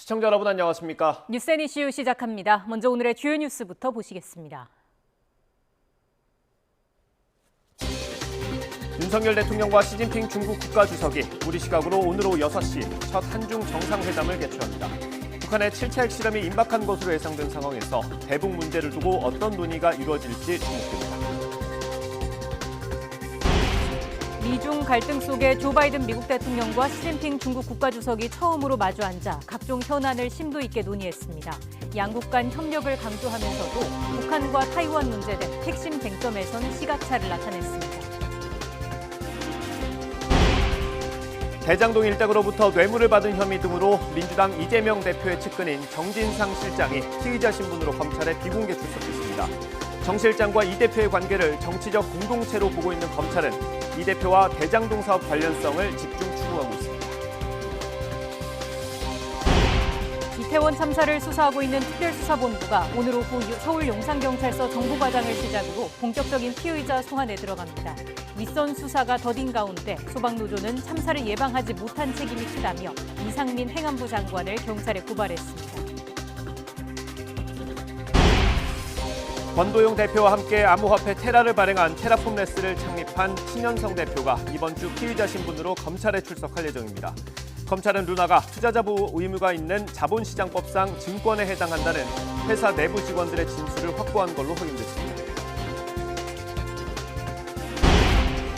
시청자 여러분 안녕하십니까? 뉴스 앤 이슈 시작합니다. 먼저 오늘의 주요 뉴스부터 보시겠습니다. 윤석열 대통령과 시진핑 중국 국가주석이 우리 시각으로 오늘 오후 6시 첫 한중 정상회담을 개최합니다. 북한의 7차 핵실험이 임박한 것으로 예상된 상황에서 대북 문제를 두고 어떤 논의가 이루어질지 주목됩니다. 미중 갈등 속에 조 바이든 미국 대통령과 시진핑 중국 국가주석이 처음으로 마주 앉아 각종 현안을 심도 있게 논의했습니다. 양국 간 협력을 강조하면서도 북한과 타이완 문제 등 핵심 쟁점에선 시각차를 나타냈습니다. 대장동 일당으로부터 뇌물을 받은 혐의 등으로 민주당 이재명 대표의 측근인 정진상 실장이 피의자 신분으로 검찰에 비공개 출석했습니다. 정 실장과 이 대표의 관계를 정치적 공동체로 보고 있는 검찰은 이 대표와 대장동 사업 관련성을 집중 추궁하고 있습니다. 이태원 참사를 수사하고 있는 특별수사본부가 오늘 오후 서울 용산경찰서 정보과장을 시작으로 본격적인 피의자 소환에 들어갑니다. 윗선 수사가 더딘 가운데 소방노조는 참사를 예방하지 못한 책임이 크다며 이상민 행안부 장관을 경찰에 고발했습니다. 권도용 대표와 함께 암호화폐 테라를 발행한 테라폼레스를 창립한 신현성 대표가 이번 주 피의자 신분으로 검찰에 출석할 예정입니다. 검찰은 루나가 투자자 보호 의무가 있는 자본시장법상 증권에 해당한다는 회사 내부 직원들의 진술을 확보한 걸로 확인됐습니다.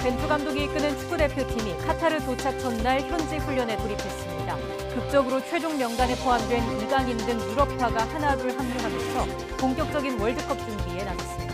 벤투 감독이 이끄는 축구대표팀이 카타르 도착 첫날 현지 훈련에 돌입했습니다. 극적으로 최종 명단에 포함된 이강인 등 유럽파가 하나둘 합류하면서 본격적인 월드컵 준비에 나섰습니다.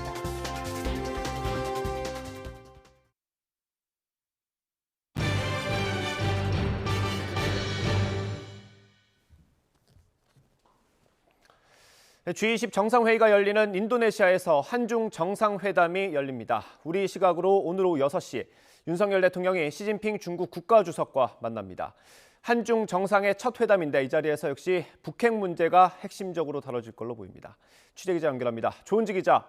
G20 정상회의가 열리는 인도네시아에서 한중 정상회담이 열립니다. 우리 시각으로 오늘 오후 6시 윤석열 대통령이 시진핑 중국 국가주석과 만납니다. 한중 정상의 첫 회담인데 이 자리에서 역시 북핵 문제가 핵심적으로 다뤄질 걸로 보입니다. 취재기자 연결합니다. 조은지 기자.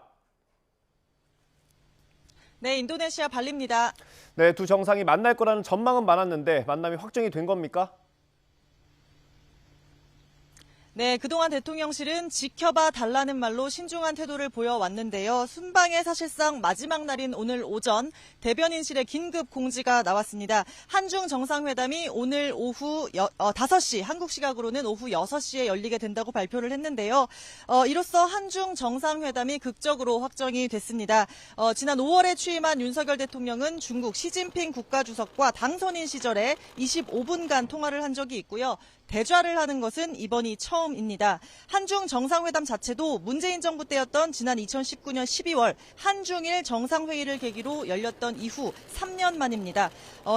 네, 인도네시아 발리입니다. 네, 두 정상이 만날 거라는 전망은 많았는데 만남이 확정이 된 겁니까? 네, 그동안 대통령실은 지켜봐 달라는 말로 신중한 태도를 보여왔는데요. 순방의 사실상 마지막 날인 오늘 오전 대변인실에 긴급 공지가 나왔습니다. 한중 정상회담이 오늘 오후 5시, 한국 시각으로는 오후 6시에 열리게 된다고 발표를 했는데요. 이로써 한중 정상회담이 극적으로 확정이 됐습니다. 지난 5월에 취임한 윤석열 대통령은 중국 시진핑 국가주석과 당선인 시절에 25분간 통화를 한 적이 있고요. 대좌를 하는 것은 이번이 처음입니다. 한중 정상회담 자체도 문재인 정부 때였던 지난 2019년 12월 한중일 정상회의를 계기로 열렸던 이후 3년 만입니다.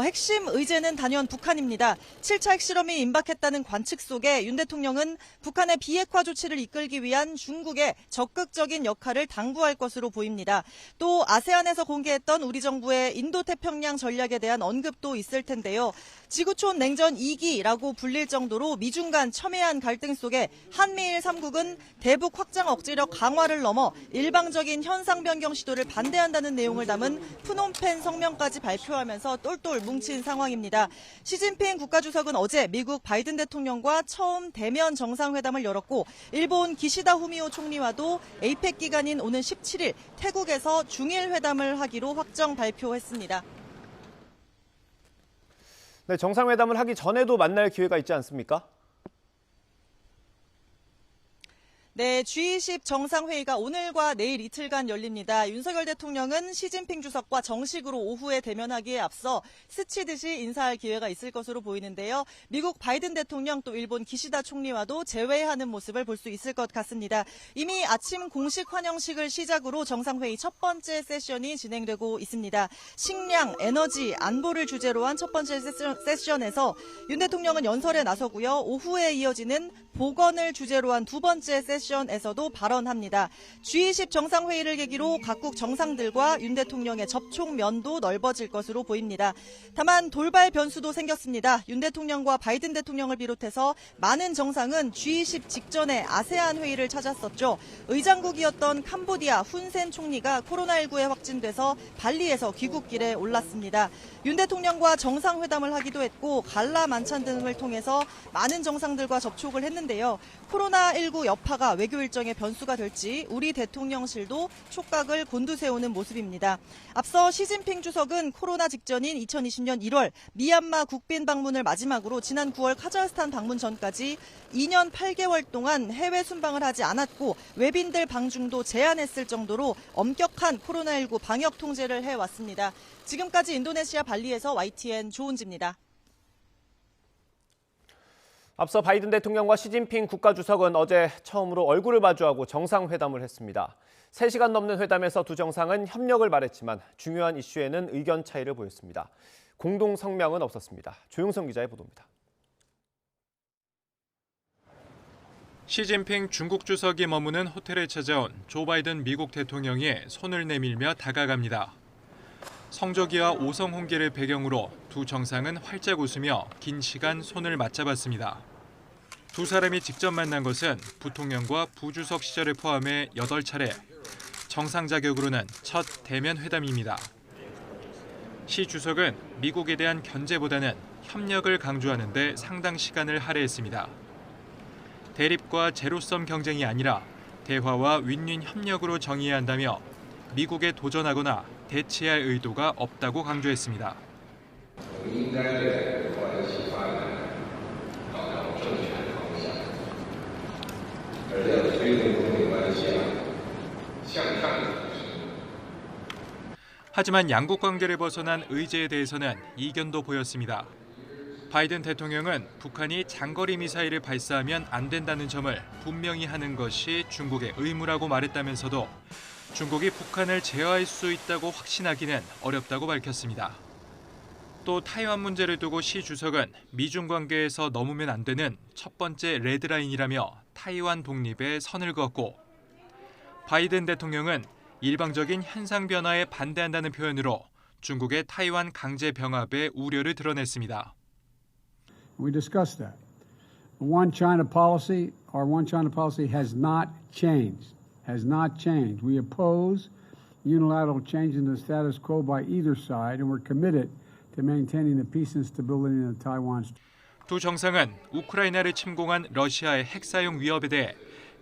핵심 의제는 단연 북한입니다. 7차 핵실험이 임박했다는 관측 속에 윤 대통령은 북한의 비핵화 조치를 이끌기 위한 중국의 적극적인 역할을 당부할 것으로 보입니다. 또 아세안에서 공개했던 우리 정부의 인도태평양 전략에 대한 언급도 있을 텐데요. 지구촌 냉전 2기라고 불릴 정도로 미중 간 첨예한 갈등 속에 한미일 3국은 대북 확장 억제력 강화를 넘어 일방적인 현상 변경 시도를 반대한다는 내용을 담은 프놈펜 성명까지 발표하면서 똘똘 뭉친 상황입니다. 시진핑 국가주석은 어제 미국 바이든 대통령과 처음 대면 정상회담을 열었고 일본 기시다 후미오 총리와도 에이펙 기간인 오는 17일 태국에서 중일 회담을 하기로 확정 발표했습니다. 네, 정상회담을 하기 전에도 만날 기회가 있지 않습니까? 네, G20 정상회의가 오늘과 내일 이틀간 열립니다. 윤석열 대통령은 시진핑 주석과 정식으로 오후에 대면하기에 앞서 스치듯이 인사할 기회가 있을 것으로 보이는데요. 미국 바이든 대통령 또 일본 기시다 총리와도 재회하는 모습을 볼 수 있을 것 같습니다. 이미 아침 공식 환영식을 시작으로 정상회의 첫 번째 세션이 진행되고 있습니다. 식량, 에너지, 안보를 주제로 한 첫 번째 세션에서 윤 대통령은 연설에 나서고요. 오후에 이어지는 보건을 주제로 한 두 번째 세션에서도 발언합니다. G20 정상회의를 계기로 각국 정상들과 윤 대통령의 접촉면도 넓어질 것으로 보입니다. 다만 돌발 변수도 생겼습니다. 윤 대통령과 바이든 대통령을 비롯해서 많은 정상은 G20 직전에 아세안 회의를 찾았었죠. 의장국이었던 캄보디아 훈센 총리가 코로나19에 확진돼서 발리에서 귀국길에 올랐습니다. 윤 대통령과 정상회담을 하기도 했고 갈라 만찬 등을 통해서 많은 정상들과 접촉을 했는데 했는데요. 코로나19 여파가 외교 일정의 변수가 될지 우리 대통령실도 촉각을 곤두세우는 모습입니다. 앞서 시진핑 주석은 코로나 직전인 2020년 1월 미얀마 국빈 방문을 마지막으로 지난 9월 카자흐스탄 방문 전까지 2년 8개월 동안 해외 순방을 하지 않았고 외빈들 방중도 제한했을 정도로 엄격한 코로나19 방역 통제를 해왔습니다. 지금까지 인도네시아 발리에서 YTN 조은지입니다. 앞서 바이든 대통령과 시진핑 국가주석은 어제 처음으로 얼굴을 마주하고 정상회담을 했습니다. 3시간 넘는 회담에서 두 정상은 협력을 말했지만 중요한 이슈에는 의견 차이를 보였습니다. 공동 성명은 없었습니다. 조용성 기자의 보도입니다. 시진핑 중국 주석이 머무는 호텔에 찾아온 조 바이든 미국 대통령이 손을 내밀며 다가갑니다. 성조기와 오성홍기를 배경으로 두 정상은 활짝 웃으며 긴 시간 손을 맞잡았습니다. 두 사람이 직접 만난 것은 부통령과 부주석 시절을 포함해 8차례, 정상 자격으로는 첫 대면 회담입니다. 시 주석은 미국에 대한 견제보다는 협력을 강조하는 데 상당 시간을 할애했습니다. 대립과 제로섬 경쟁이 아니라 대화와 윈윈 협력으로 정의해야 한다며 미국에 도전하거나 대치할 의도가 없다고 강조했습니다. 하지만 양국 관계를 벗어난 의제에 대해서는 이견도 보였습니다. 바이든 대통령은 북한이 장거리 미사일을 발사하면 안 된다는 점을 분명히 하는 것이 중국의 의무라고 말했다면서도 중국이 북한을 제어할 수 있다고 확신하기는 어렵다고 밝혔습니다. 또 타이완 문제를 두고 시 주석은 미중 관계에서 넘으면 안 되는 첫 번째 레드라인이라며 타이완 독립에 선을 그었고 바이든 대통령은 일방적인 현상 변화에 반대한다는 표현으로 중국의 타이완 강제 병합의 우려를 드러냈습니다. We discussed that. One China policy has not changed. Has not changed. We oppose unilateral change in the status quo by either side, and we're committed to maintaining the peace and stability in the Taiwan Strait. 두 정상은 우크라이나를 침공한 러시아의 핵 사용 위협에 대해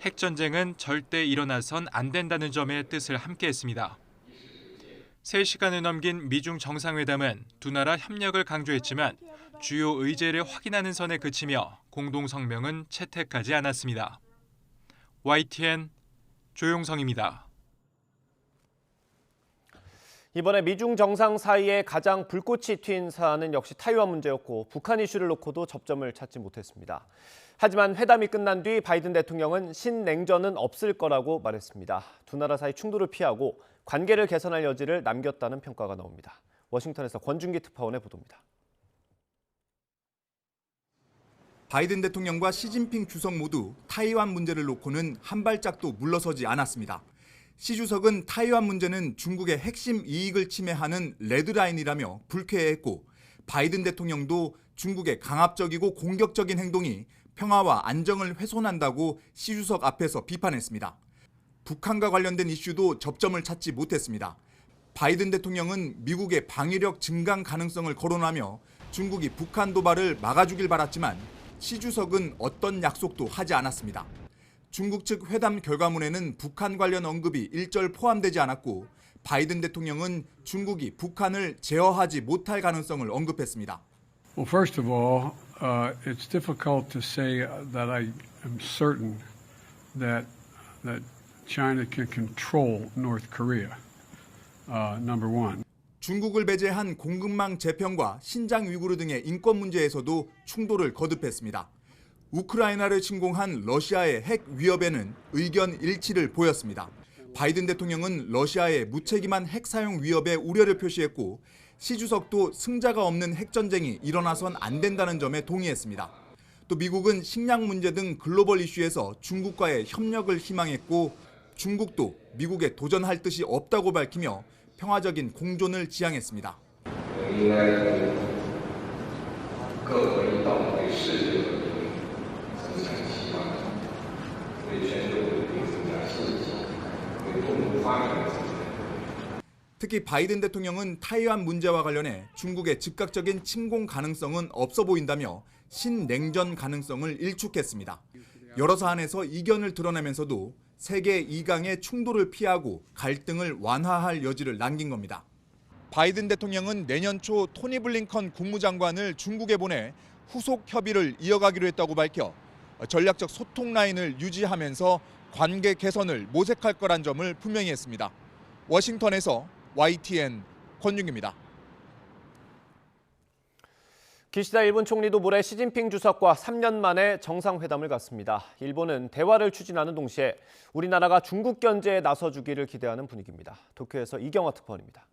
핵 전쟁은 절대 일어나선 안 된다는 점의 뜻을 함께했습니다. 3시간을 넘긴 미중 정상회담은 두 나라 협력을 강조했지만 주요 의제를 확인하는 선에 그치며 공동 성명은 채택하지 않았습니다. YTN 조용성입니다. 이번에 미중 정상 사이에 가장 불꽃이 튄 사안은 역시 타이완 문제였고 북한 이슈를 놓고도 접점을 찾지 못했습니다. 하지만 회담이 끝난 뒤 바이든 대통령은 신냉전은 없을 거라고 말했습니다. 두 나라 사이 충돌을 피하고 관계를 개선할 여지를 남겼다는 평가가 나옵니다. 워싱턴에서 권준기 특파원의 보도입니다. 바이든 대통령과 시진핑 주석 모두 타이완 문제를 놓고는 한 발짝도 물러서지 않았습니다. 시 주석은 타이완 문제는 중국의 핵심 이익을 침해하는 레드라인이라며 불쾌해했고 바이든 대통령도 중국의 강압적이고 공격적인 행동이 평화와 안정을 훼손한다고 시 주석 앞에서 비판했습니다. 북한과 관련된 이슈도 접점을 찾지 못했습니다. 바이든 대통령은 미국의 방위력 증강 가능성을 거론하며 중국이 북한 도발을 막아주길 바랐지만 시 주석은 어떤 약속도 하지 않았습니다. 중국 측 회담 결과문에는 북한 관련 언급이 일절 포함되지 않았고 바이든 대통령은 중국이 북한을 제어하지 못할 가능성을 언급했습니다. Well, first of all, it's difficult to say that I am certain that China can control North Korea. Number one. 중국을 배제한 공급망 재편과 신장 위구르 등의 인권 문제에서도 충돌을 거듭했습니다. 우크라이나를 침공한 러시아의 핵 위협에는 의견 일치를 보였습니다. 바이든 대통령은 러시아의 무책임한 핵 사용 위협에 우려를 표시했고 시 주석도 승자가 없는 핵전쟁이 일어나선 안 된다는 점에 동의했습니다. 또 미국은 식량 문제 등 글로벌 이슈에서 중국과의 협력을 희망했고 중국도 미국에 도전할 뜻이 없다고 밝히며 평화적인 공존을 지향했습니다. 특히 바이든 대통령은 타이완 문제와 관련해 중국의 즉각적인 침공 가능성은 없어 보인다며 신냉전 가능성을 일축했습니다. 여러 사안에서 이견을 드러내면서도 세계 2강의 충돌을 피하고 갈등을 완화할 여지를 남긴 겁니다. 바이든 대통령은 내년 초 토니 블링컨 국무장관을 중국에 보내 후속 협의를 이어가기로 했다고 밝혀 전략적 소통 라인을 유지하면서 관계 개선을 모색할 거란 점을 분명히 했습니다. 워싱턴에서 YTN 권윤기입니다. 기시다 일본 총리도 모레 시진핑 주석과 3년 만에 정상회담을 갖습니다. 일본은 대화를 추진하는 동시에 우리나라가 중국 견제에 나서주기를 기대하는 분위기입니다. 도쿄에서 이경화 특파원입니다.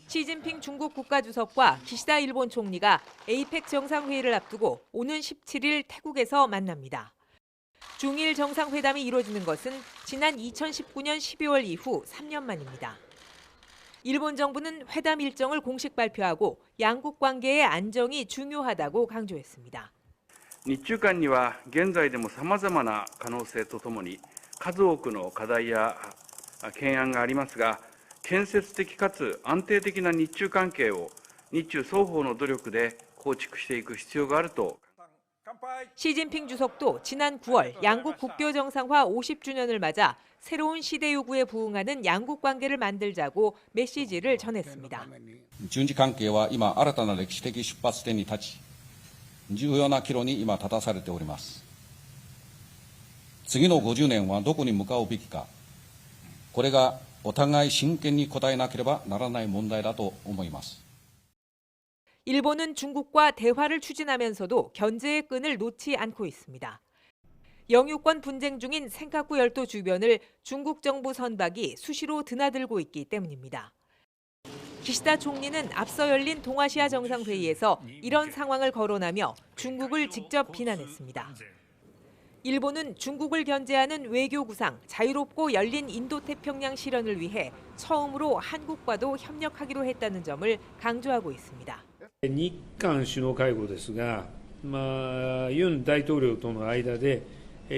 시진핑 중국 국가주석과 기시다 일본 총리가 에이펙 정상회의를 앞두고 오는 17일 태국에서 만납니다. 중일 정상회담이 이루어지는 것은 지난 2019년 12월 이후 3년 만입니다. 일본 정부는 회담 일정을 공식 발표하고 양국 관계의 안정이 중요하다고 강조했습니다. 日中間には現在でもさまざまな可能性とともに数多くの課題や懸案がありますが、建設的かつ安定的な日中関係を日中双方の努力で構築していく必要があると。 시진핑 주석도 지난 9월 양국 국교 정상화 50주년을 맞아 새로운 시대 요구에 부응하는 양국 관계를 만들자고 메시지를 전했습니다. 中日関係は今新たな歴史的出発点に立ち、重要な岐路に今立たされております。次の50年はどこに向かうべきか、これがお互い真剣に答えなければならない問題だと思います。 일본은 중국과 대화를 추진하면서도 견제의 끈을 놓지 않고 있습니다. 영유권 분쟁 중인 센카쿠 열도 주변을 중국 정부 선박이 수시로 드나들고 있기 때문입니다. 기시다 총리는 앞서 열린 동아시아 정상회의에서 이런 상황을 거론하며 중국을 직접 비난했습니다. 일본은 중국을 견제하는 외교 구상, 자유롭고 열린 인도태평양 실현을 위해 처음으로 한국과도 협력하기로 했다는 점을 강조하고 있습니다. 日韓首脳会合ですが、ユン大統領との間で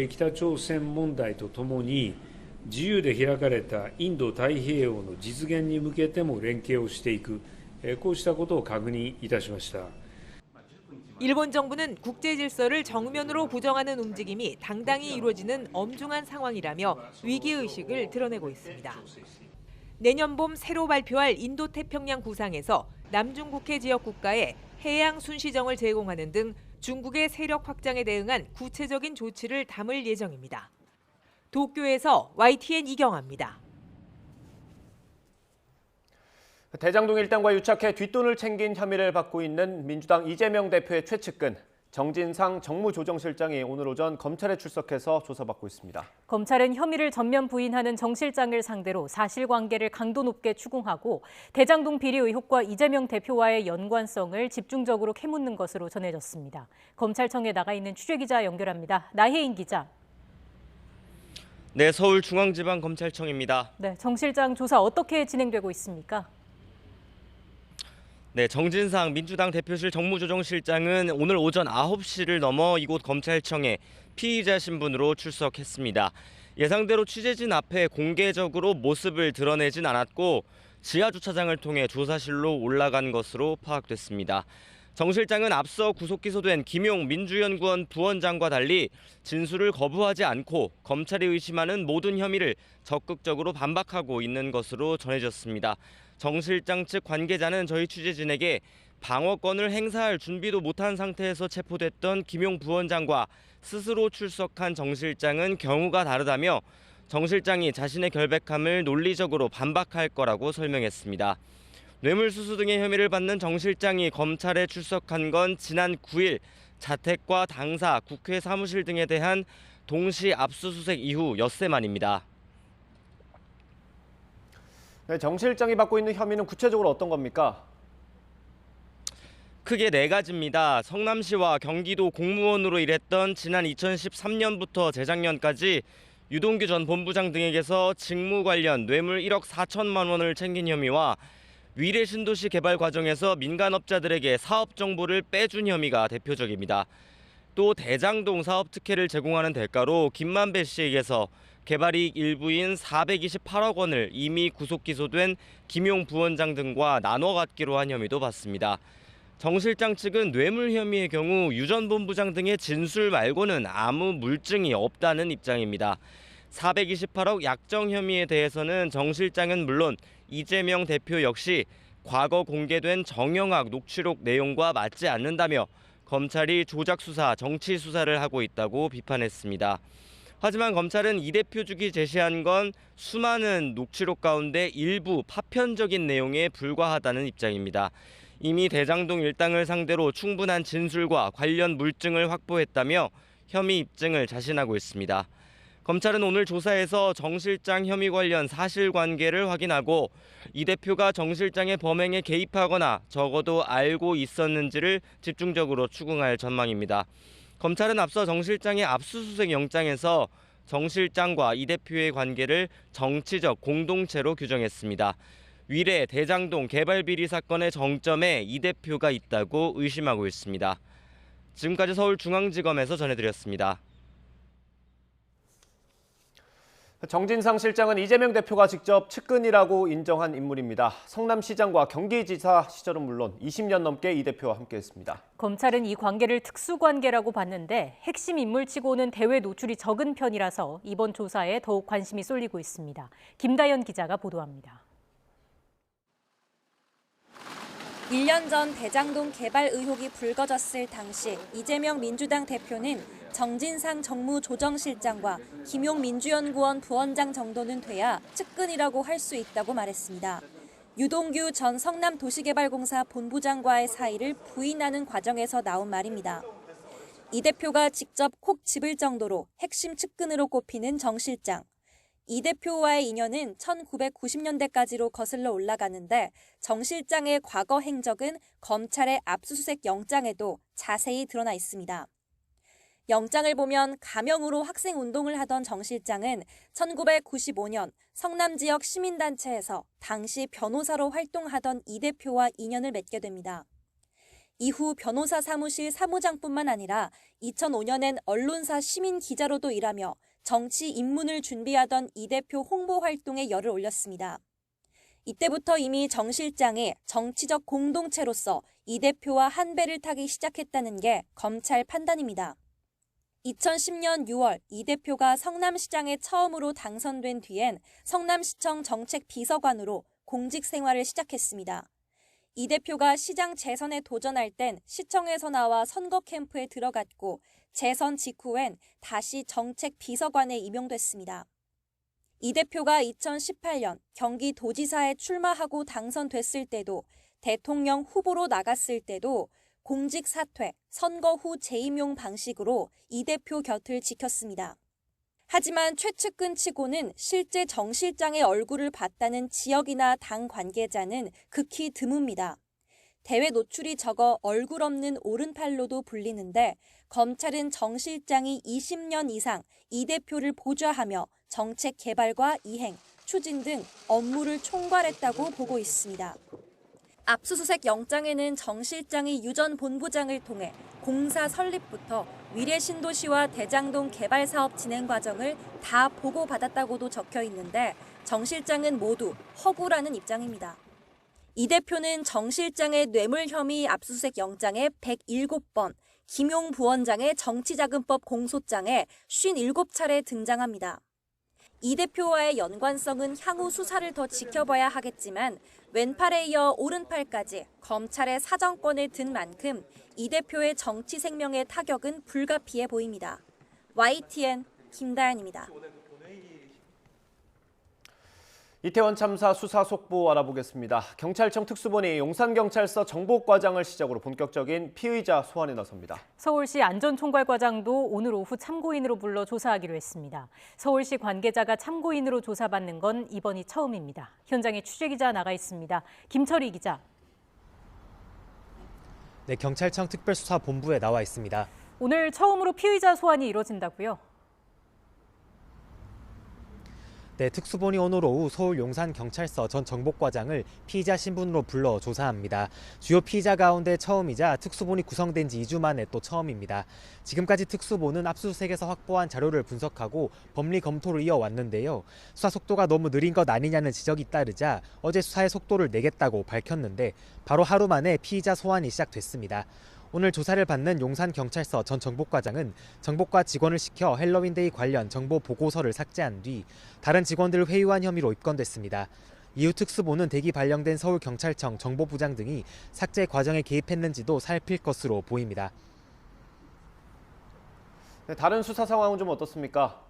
北朝鮮問題とともに自由で開かれたインド太平洋の実現に向けても連携をしていく、こうしたことを確認いたしました。 일본 정부는 국제 질서를 정면으로 부정하는 움직임이 당당히 이루어지는 엄중한 상황이라며 위기의식을 드러내고 있습니다. 내년 봄 새로 발표할 인도태평양 구상에서 남중국해 지역 국가에 해양 순시정을 제공하는 등 중국의 세력 확장에 대응한 구체적인 조치를 담을 예정입니다. 도쿄에서 YTN 이경아입니다. 대장동 일당과 유착해 뒷돈을 챙긴 혐의를 받고 있는 민주당 이재명 대표의 최측근 정진상 정무조정실장이 오늘 오전 검찰에 출석해서 조사받고 있습니다. 검찰은 혐의를 전면 부인하는 정 실장을 상대로 사실관계를 강도 높게 추궁하고 대장동 비리 의혹과 이재명 대표와의 연관성을 집중적으로 캐묻는 것으로 전해졌습니다. 검찰청에 나가 있는 취재기자 연결합니다. 나혜인 기자. 네, 서울중앙지방검찰청입니다. 네, 정 실장 조사 어떻게 진행되고 있습니까? 네, 정진상 민주당 대표실 정무조정실장은 오늘 오전 9시를 넘어 이곳 검찰청에 피의자 신분으로 출석했습니다. 예상대로 취재진 앞에 공개적으로 모습을 드러내진 않았고 지하주차장을 통해 조사실로 올라간 것으로 파악됐습니다. 정 실장은 앞서 구속 기소된 김용 민주연구원 부원장과 달리 진술을 거부하지 않고 검찰이 의심하는 모든 혐의를 적극적으로 반박하고 있는 것으로 전해졌습니다. 정 실장 측 관계자는 저희 취재진에게 방어권을 행사할 준비도 못한 상태에서 체포됐던 김용 부원장과 스스로 출석한 정 실장은 경우가 다르다며 정 실장이 자신의 결백함을 논리적으로 반박할 거라고 설명했습니다. 뇌물수수 등의 혐의를 받는 정 실장이 검찰에 출석한 건 지난 9일 자택과 당사, 국회 사무실 등에 대한 동시 압수수색 이후 엿새 만입니다. 네, 정 실장이 받고 있는 혐의는 구체적으로 어떤 겁니까? 크게 4가지입니다. 성남시와 경기도 공무원으로 일했던 지난 2013년부터 재작년까지 유동규 전 본부장 등에게서 직무 관련 뇌물 1억 4천만 원을 챙긴 혐의와 위례 신도시 개발 과정에서 민간업자들에게 사업 정보를 빼준 혐의가 대표적입니다. 또 대장동 사업 특혜를 제공하는 대가로 김만배 씨에게서 개발이익 일부인 428억 원을 이미 구속 기소된 김용 부원장 등과 나눠 갖기로 한 혐의도 받습니다. 정 실장 측은 뇌물 혐의의 경우 유 전 본부장 등의 진술 말고는 아무 물증이 없다는 입장입니다. 428억 약정 혐의에 대해서는 정 실장은 물론 이재명 대표 역시 과거 공개된 정영학 녹취록 내용과 맞지 않는다며 검찰이 조작 수사, 정치 수사를 하고 있다고 비판했습니다. 하지만 검찰은 이 대표 측이 제시한 건 수많은 녹취록 가운데 일부 파편적인 내용에 불과하다는 입장입니다. 이미 대장동 일당을 상대로 충분한 진술과 관련 물증을 확보했다며 혐의 입증을 자신하고 있습니다. 검찰은 오늘 조사에서 정 실장 혐의 관련 사실관계를 확인하고 이 대표가 정 실장의 범행에 개입하거나 적어도 알고 있었는지를 집중적으로 추궁할 전망입니다. 검찰은 앞서 정 실장의 압수수색 영장에서 정 실장과 이 대표의 관계를 정치적 공동체로 규정했습니다. 위례 대장동 개발 비리 사건의 정점에 이 대표가 있다고 의심하고 있습니다. 지금까지 서울중앙지검에서 전해드렸습니다. 정진상 실장은 이재명 대표가 직접 측근이라고 인정한 인물입니다. 성남시장과 경기지사 시절은 물론 20년 넘게 이 대표와 함께했습니다. 검찰은 이 관계를 특수관계라고 봤는데 핵심 인물치고는 대외 노출이 적은 편이라서 이번 조사에 더욱 관심이 쏠리고 있습니다. 김다연 기자가 보도합니다. 1년 전 대장동 개발 의혹이 불거졌을 당시 이재명 민주당 대표는 정진상 정무조정실장과 김용 민주연구원 부원장 정도는 돼야 측근이라고 할 수 있다고 말했습니다. 유동규 전 성남도시개발공사 본부장과의 사이를 부인하는 과정에서 나온 말입니다. 이 대표가 직접 콕 집을 정도로 핵심 측근으로 꼽히는 정 실장. 이 대표와의 인연은 1990년대까지로 거슬러 올라가는데 정 실장의 과거 행적은 검찰의 압수수색 영장에도 자세히 드러나 있습니다. 영장을 보면 가명으로 학생운동을 하던 정 실장은 1995년 성남 지역 시민단체에서 당시 변호사로 활동하던 이 대표와 인연을 맺게 됩니다. 이후 변호사 사무실 사무장뿐만 아니라 2005년엔 언론사 시민기자로도 일하며 정치 입문을 준비하던 이 대표 홍보 활동에 열을 올렸습니다. 이때부터 이미 정 실장이 정치적 공동체로서 이 대표와 한 배를 타기 시작했다는 게 검찰 판단입니다. 2010년 6월 이 대표가 성남시장에 처음으로 당선된 뒤엔 성남시청 정책비서관으로 공직 생활을 시작했습니다. 이 대표가 시장 재선에 도전할 땐 시청에서 나와 선거 캠프에 들어갔고 재선 직후엔 다시 정책비서관에 임용됐습니다. 이 대표가 2018년 경기도지사에 출마하고 당선됐을 때도 대통령 후보로 나갔을 때도 공직 사퇴, 선거 후 재임용 방식으로 이 대표 곁을 지켰습니다. 하지만 최측근 치고는 실제 정 실장의 얼굴을 봤다는 지역이나 당 관계자는 극히 드뭅니다. 대외 노출이 적어 얼굴 없는 오른팔로도 불리는데 검찰은 정 실장이 20년 이상 이 대표를 보좌하며 정책 개발과 이행, 추진 등 업무를 총괄했다고 보고 있습니다. 압수수색 영장에는 정 실장이 유 전 본부장을 통해 공사 설립부터 위례 신도시와 대장동 개발 사업 진행 과정을 다 보고받았다고도 적혀 있는데 정 실장은 모두 허구라는 입장입니다. 이 대표는 정 실장의 뇌물 혐의 압수수색 영장에 107번, 김용 부원장의 정치자금법 공소장에 57차례 등장합니다. 이 대표와의 연관성은 향후 수사를 더 지켜봐야 하겠지만 왼팔에 이어 오른팔까지 검찰의 사정권을 든 만큼 이 대표의 정치 생명의 타격은 불가피해 보입니다. YTN 김다연입니다. 이태원 참사 수사 속보 알아보겠습니다. 경찰청 특수본이 용산경찰서 정보과장을 시작으로 본격적인 피의자 소환에 나섭니다. 서울시 안전총괄과장도 오늘 오후 참고인으로 불러 조사하기로 했습니다. 서울시 관계자가 참고인으로 조사받는 건 이번이 처음입니다. 현장에 취재기자 나가 있습니다. 김철희 기자. 네, 경찰청 특별수사본부에 나와 있습니다. 오늘 처음으로 피의자 소환이 이뤄진다고요? 네, 특수본이 오늘 오후 서울 용산경찰서 전 정복과장을 피의자 신분으로 불러 조사합니다. 주요 피의자 가운데 처음이자 특수본이 구성된 지 2주 만에 또 처음입니다. 지금까지 특수본은 압수수색에서 확보한 자료를 분석하고 법리 검토를 이어왔는데요. 수사 속도가 너무 느린 것 아니냐는 지적이 따르자 어제 수사의 속도를 내겠다고 밝혔는데 바로 하루 만에 피의자 소환이 시작됐습니다. 오늘 조사를 받는 용산경찰서 전 정복과장은 정복과 직원을 시켜 헬로윈데이 관련 정보 보고서를 삭제한 뒤 다른 직원들을 회유한 혐의로 입건됐습니다. 이후 특수본은 대기 발령된 서울경찰청 정보부장 등이 삭제 과정에 개입했는지도 살필 것으로 보입니다. 네, 다른 수사 상황은 좀 어떻습니까?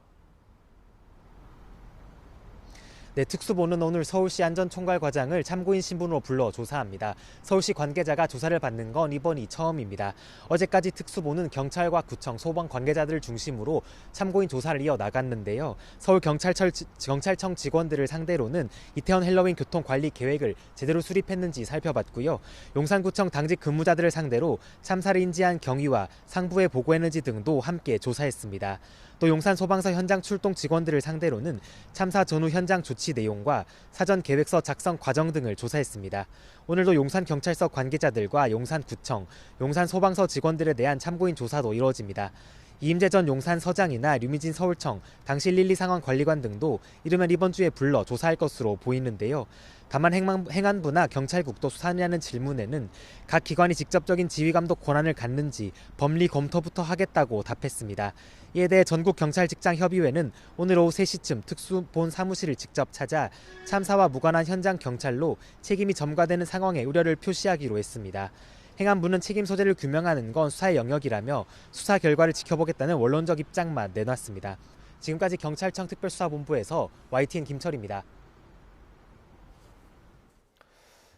네, 특수본은 오늘 서울시 안전총괄과장을 참고인 신분으로 불러 조사합니다. 서울시 관계자가 조사를 받는 건 이번이 처음입니다. 어제까지 특수본은 경찰과 구청, 소방 관계자들을 중심으로 참고인 조사를 이어나갔는데요. 서울경찰청 직원들을 상대로는 이태원 헬로윈 교통관리 계획을 제대로 수립했는지 살펴봤고요. 용산구청 당직 근무자들을 상대로 참사를 인지한 경위와 상부에 보고했는지 등도 함께 조사했습니다. 또 용산소방서 현장 출동 직원들을 상대로는 참사 전후 현장 조치 내용과 사전 계획서 작성 과정 등을 조사했습니다. 오늘도 용산경찰서 관계자들과 용산구청, 용산소방서 직원들에 대한 참고인 조사도 이루어집니다. 이임재 전 용산서장이나 류미진 서울청 당시 112 상황관리관 등도 이르면 이번 주에 불러 조사할 것으로 보이는데요. 다만 행안부나 경찰국도 수사하냐는 질문에는 각 기관이 직접적인 지휘감독 권한을 갖는지 법리 검토부터 하겠다고 답했습니다. 이에 대해 전국경찰직장협의회는 오늘 오후 3시쯤 특수본 사무실을 직접 찾아 참사와 무관한 현장 경찰로 책임이 전가되는 상황에 우려를 표시하기로 했습니다. 행안부는 책임 소재를 규명하는 건 수사의 영역이라며 수사 결과를 지켜보겠다는 원론적 입장만 내놨습니다. 지금까지 경찰청 특별수사본부에서 YTN 김철입니다.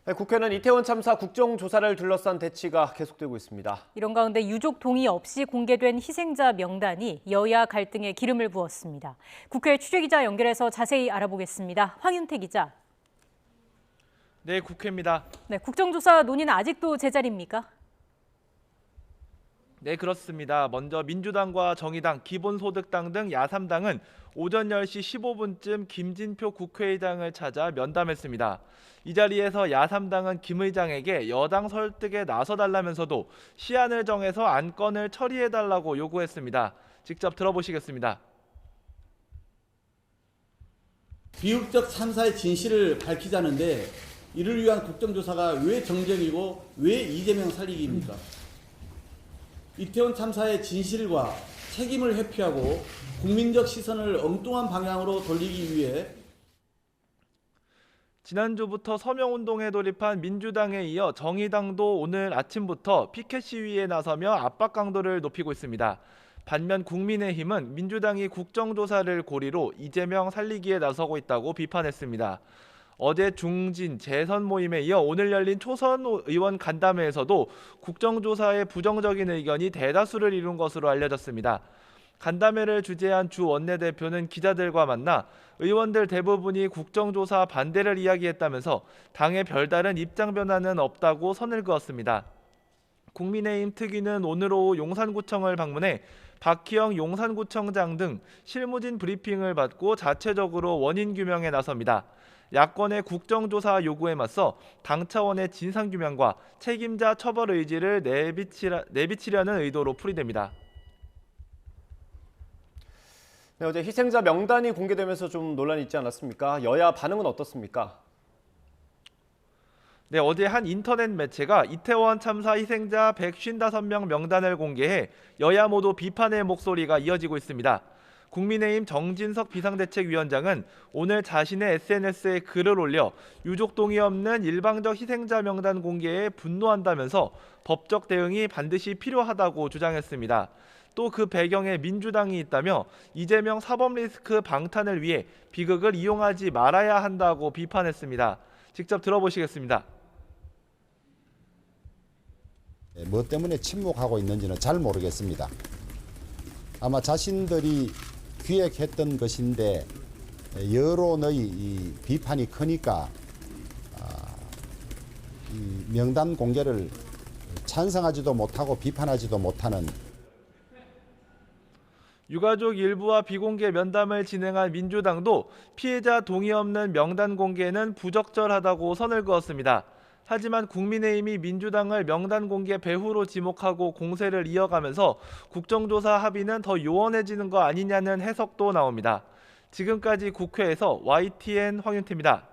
네, 국회는 이태원 참사 국정조사를 둘러싼 대치가 계속되고 있습니다. 이런 가운데 유족 동의 없이 공개된 희생자 명단이 여야 갈등에 기름을 부었습니다. 국회 취재기자 연결해서 자세히 알아보겠습니다. 황윤태 기자. 네, 국회입니다. 네, 국정조사 논의는 아직도 제자리입니까? 네, 그렇습니다. 먼저 민주당과 정의당, 기본소득당 등 야3당은 오전 10시 15분쯤 김진표 국회의장을 찾아 면담했습니다. 이 자리에서 야3당은 김 의장에게 여당 설득에 나서달라면서도 시한을 정해서 안건을 처리해달라고 요구했습니다. 직접 들어보시겠습니다. 비극적 참사의 진실을 밝히자는데 이를 위한 국정조사가 왜 정쟁이고 왜 이재명 살리기입니까? 이태원 참사의 진실과 책임을 회피하고 국민적 시선을 엉뚱한 방향으로 돌리기 위해 지난주부터 서명운동에 돌입한 민주당에 이어 정의당도 오늘 아침부터 피켓 시위에 나서며 압박 강도를 높이고 있습니다. 반면 국민의힘은 민주당이 국정조사를 고리로 이재명 살리기에 나서고 있다고 비판했습니다. 어제 중진 재선 모임에 이어 오늘 열린 초선 의원 간담회에서도 국정조사에 부정적인 의견이 대다수를 이룬 것으로 알려졌습니다. 간담회를 주재한 주 원내대표는 기자들과 만나 의원들 대부분이 국정조사 반대를 이야기했다면서 당의 별다른 입장 변화는 없다고 선을 그었습니다. 국민의힘 특위는 오늘 오후 용산구청을 방문해 박희영 용산구청장 등 실무진 브리핑을 받고 자체적으로 원인 규명에 나섭니다. 야권의 국정조사 요구에 맞서 당 차원의 진상규명과 책임자 처벌 의지를 내비치려는 의도로 풀이됩니다. 네, 어제 희생자 명단이 공개되면서 좀 논란이 있지 않았습니까? 여야 반응은 어떻습니까? 네, 어제 한 인터넷 매체가 이태원 참사 희생자 155명 명단을 공개해 여야 모두 비판의 목소리가 이어지고 있습니다. 국민의힘 정진석 비상대책위원장은 오늘 자신의 SNS에 글을 올려 유족 동의 없는 일방적 희생자 명단 공개에 분노한다면서 법적 대응이 반드시 필요하다고 주장했습니다. 또 그 배경에 민주당이 있다며 이재명 사법 리스크 방탄을 위해 비극을 이용하지 말아야 한다고 비판했습니다. 직접 들어보시겠습니다. 뭐 때문에 침묵하고 있는지는 잘 모르겠습니다. 아마 자신들이 기획했던 것인데 여론의 이 비판이 크니까 이 명단 공개를 찬성하지도 못하고 비판하지도 못하는. 유가족 일부와 비공개 면담을 진행한 민주당도 피해자 동의 없는 명단 공개는 부적절하다고 선을 그었습니다. 하지만 국민의힘이 민주당을 명단 공개 배후로 지목하고 공세를 이어가면서 국정조사 합의는 더 요원해지는 거 아니냐는 해석도 나옵니다. 지금까지 국회에서 YTN 황윤태입니다.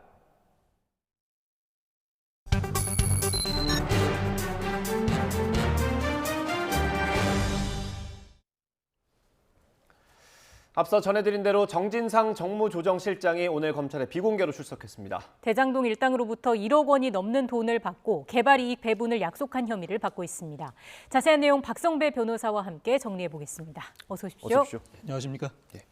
앞서 전해드린 대로 정진상 정무조정실장이 오늘 검찰에 비공개로 출석했습니다. 대장동 일당으로부터 1억 원이 넘는 돈을 받고 개발이익 배분을 약속한 혐의를 받고 있습니다. 자세한 내용 박성배 변호사와 함께 정리해보겠습니다. 어서 오십시오. 어서 오십시오. 안녕하십니까? 예.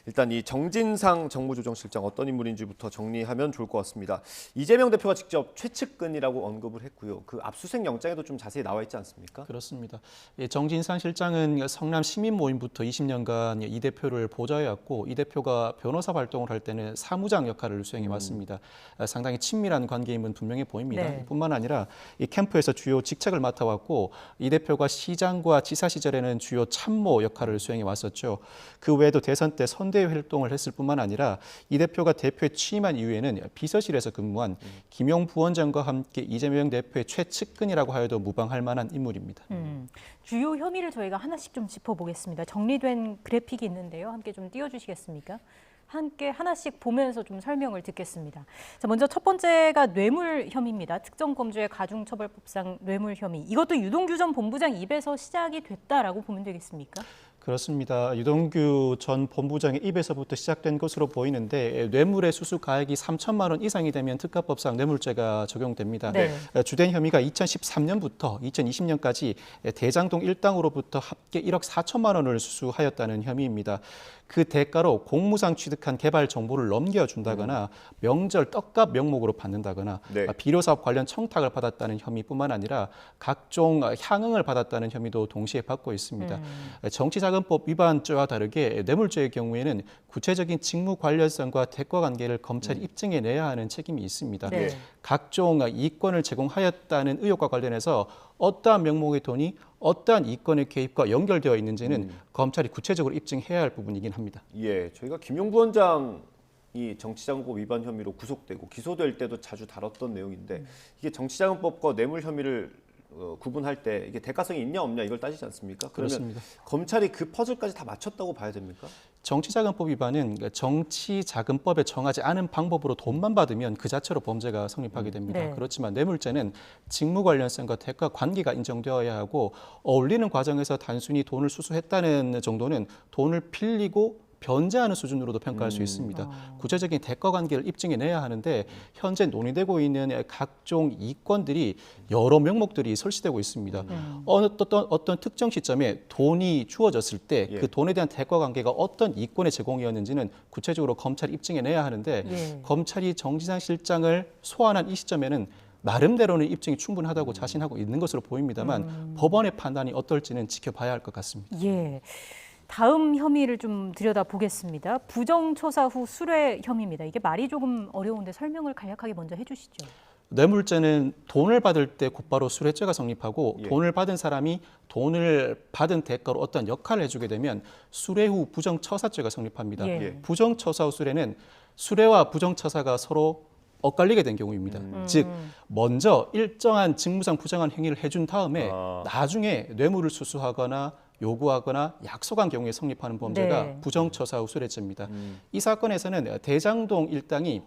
일단 이 정진상 정무조정실장 어떤 인물인지부터 정리하면 좋을 것 같습니다. 이재명 대표가 직접 최측근이라고 언급을 했고요. 그 압수수색 영장에도 좀 자세히 나와 있지 않습니까? 그렇습니다. 예, 정진상 실장은 성남 시민 모임부터 20년간 이 대표를 보좌해왔고 이 대표가 변호사 활동을 할 때는 사무장 역할을 수행해 왔습니다. 상당히 친밀한 관계임은 분명해 보입니다. 네. 뿐만 아니라 이 캠프에서 주요 직책을 맡아왔고 이 대표가 시장과 지사 시절에는 주요 참모 역할을 수행해 왔었죠. 그 외에도 대선 때 선대위 활동을 했을 뿐만 아니라 이 대표가 대표에 취임한 이후에는 비서실에서 근무한 김용 부원장과 함께 이재명 대표의 최측근이라고 하여도 무방할 만한 인물입니다. 주요 혐의를 저희가 하나씩 좀 짚어보겠습니다. 정리된 그래픽이 있는데요. 함께 좀 띄워주시겠습니까? 함께 하나씩 보면서 좀 설명을 듣겠습니다. 자, 먼저 첫 번째가 뇌물 혐의입니다. 특정범죄 가중처벌법상 뇌물 혐의. 이것도 유동규 전 본부장 입에서 시작이 됐다라고 보면 되겠습니까? 그렇습니다. 유동규 전 본부장의 입에서부터 시작된 것으로 보이는데 뇌물의 수수 가액이 3천만 원 이상이 되면 특가법상 뇌물죄가 적용됩니다. 네. 주된 혐의가 2013년부터 2020년까지 대장동 일당으로부터 합계 1억 4천만 원을 수수하였다는 혐의입니다. 그 대가로 공무상 취득한 개발 정보를 넘겨준다거나 명절 떡값 명목으로 받는다거나 네. 비료사업 관련 청탁을 받았다는 혐의뿐만 아니라 각종 향응을 받았다는 혐의도 동시에 받고 있습니다. 정치자금법 위반죄와 다르게 뇌물죄의 경우에는 구체적인 직무 관련성과 대가 관계를 검찰이 입증해내야 하는 책임이 있습니다. 네. 각종 이권을 제공하였다는 의혹과 관련해서 어떠한 명목의 돈이 어떠한 이권의 개입과 연결되어 있는지는 검찰이 구체적으로 입증해야 할 부분이긴 합니다. 예, 저희가 김용 부원장이 정치자금법 위반 혐의로 구속되고 기소될 때도 자주 다뤘던 내용인데 이게 정치자금법과 뇌물 혐의를 구분할 때 이게 대가성이 있냐 없냐 이걸 따지지 않습니까? 그러면 그렇습니다. 검찰이 그 퍼즐까지 다 맞췄다고 봐야 됩니까? 정치자금법 위반은 정치자금법에 정하지 않은 방법으로 돈만 받으면 그 자체로 범죄가 성립하게 됩니다. 네. 그렇지만 뇌물죄는 직무 관련성과 대가 관계가 인정되어야 하고 어울리는 과정에서 단순히 돈을 수수했다는 정도는 돈을 빌리고 변제하는 수준으로도 평가할 수 있습니다. 구체적인 대가 관계를 입증해내야 하는데 현재 논의되고 있는 각종 이권들이 여러 명목들이 설치되고 있습니다. 어떤 특정 시점에 돈이 주어졌을 때 그 돈에 대한 대가 관계가 어떤 이권의 제공이었는지는 구체적으로 검찰이 입증해내야 하는데 검찰이 정진상 실장을 소환한 이 시점에는 나름대로는 입증이 충분하다고 자신하고 있는 것으로 보입니다만 법원의 판단이 어떨지는 지켜봐야 할 것 같습니다. 예. 다음 혐의를 좀 들여다보겠습니다. 부정처사 후 수뢰 혐의입니다. 이게 말이 조금 어려운데 설명을 간략하게 먼저 해주시죠. 뇌물죄는 돈을 받을 때 곧바로 수뢰죄가 성립하고 돈을 받은 사람이 돈을 받은 대가로 어떤 역할을 해주게 되면 수뢰 후 부정처사죄가 성립합니다. 부정처사 후 수뢰는 수뢰와 부정처사가 서로 엇갈리게 된 경우입니다. 즉 먼저 일정한 직무상 부정한 행위를 해준 다음에 나중에 뇌물을 수수하거나 요구하거나 약속한 경우에 성립하는 범죄가 부정처사 후 수뢰죄입니다. 이 사건에서는 대장동 일당이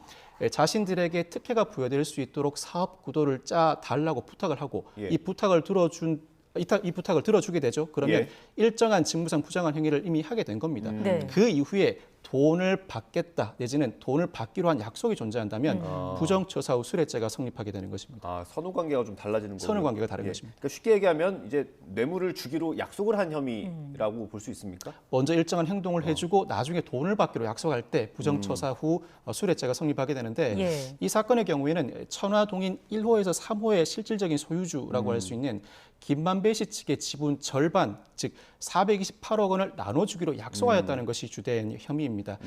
자신들에게 특혜가 부여될 수 있도록 사업 구도를 짜 달라고 부탁을 하고 이 부탁을 들어주게 되죠. 그러면 일정한 직무상 부정한 행위를 이미 하게 된 겁니다. 그 이후에 돈을 받겠다 내지는 돈을 받기로 한 약속이 존재한다면 부정처사 후 수뢰죄가 성립하게 되는 것입니다. 선후 관계가 좀 달라지는 거죠. 선후 관계가 다른 것입니다. 그러니까 쉽게 얘기하면 이제 뇌물을 주기로 약속을 한 혐의라고 볼 수 있습니까? 먼저 일정한 행동을 해주고 나중에 돈을 받기로 약속할 때 부정처사 후 수뢰죄가 성립하게 되는데 이 사건의 경우에는 천화동인 1호에서 3호의 실질적인 소유주라고 할 수 있는 김만배 씨 측의 지분 절반, 즉 428억 원을 나눠주기로 약속하였다는 것이 주된 혐의입니다.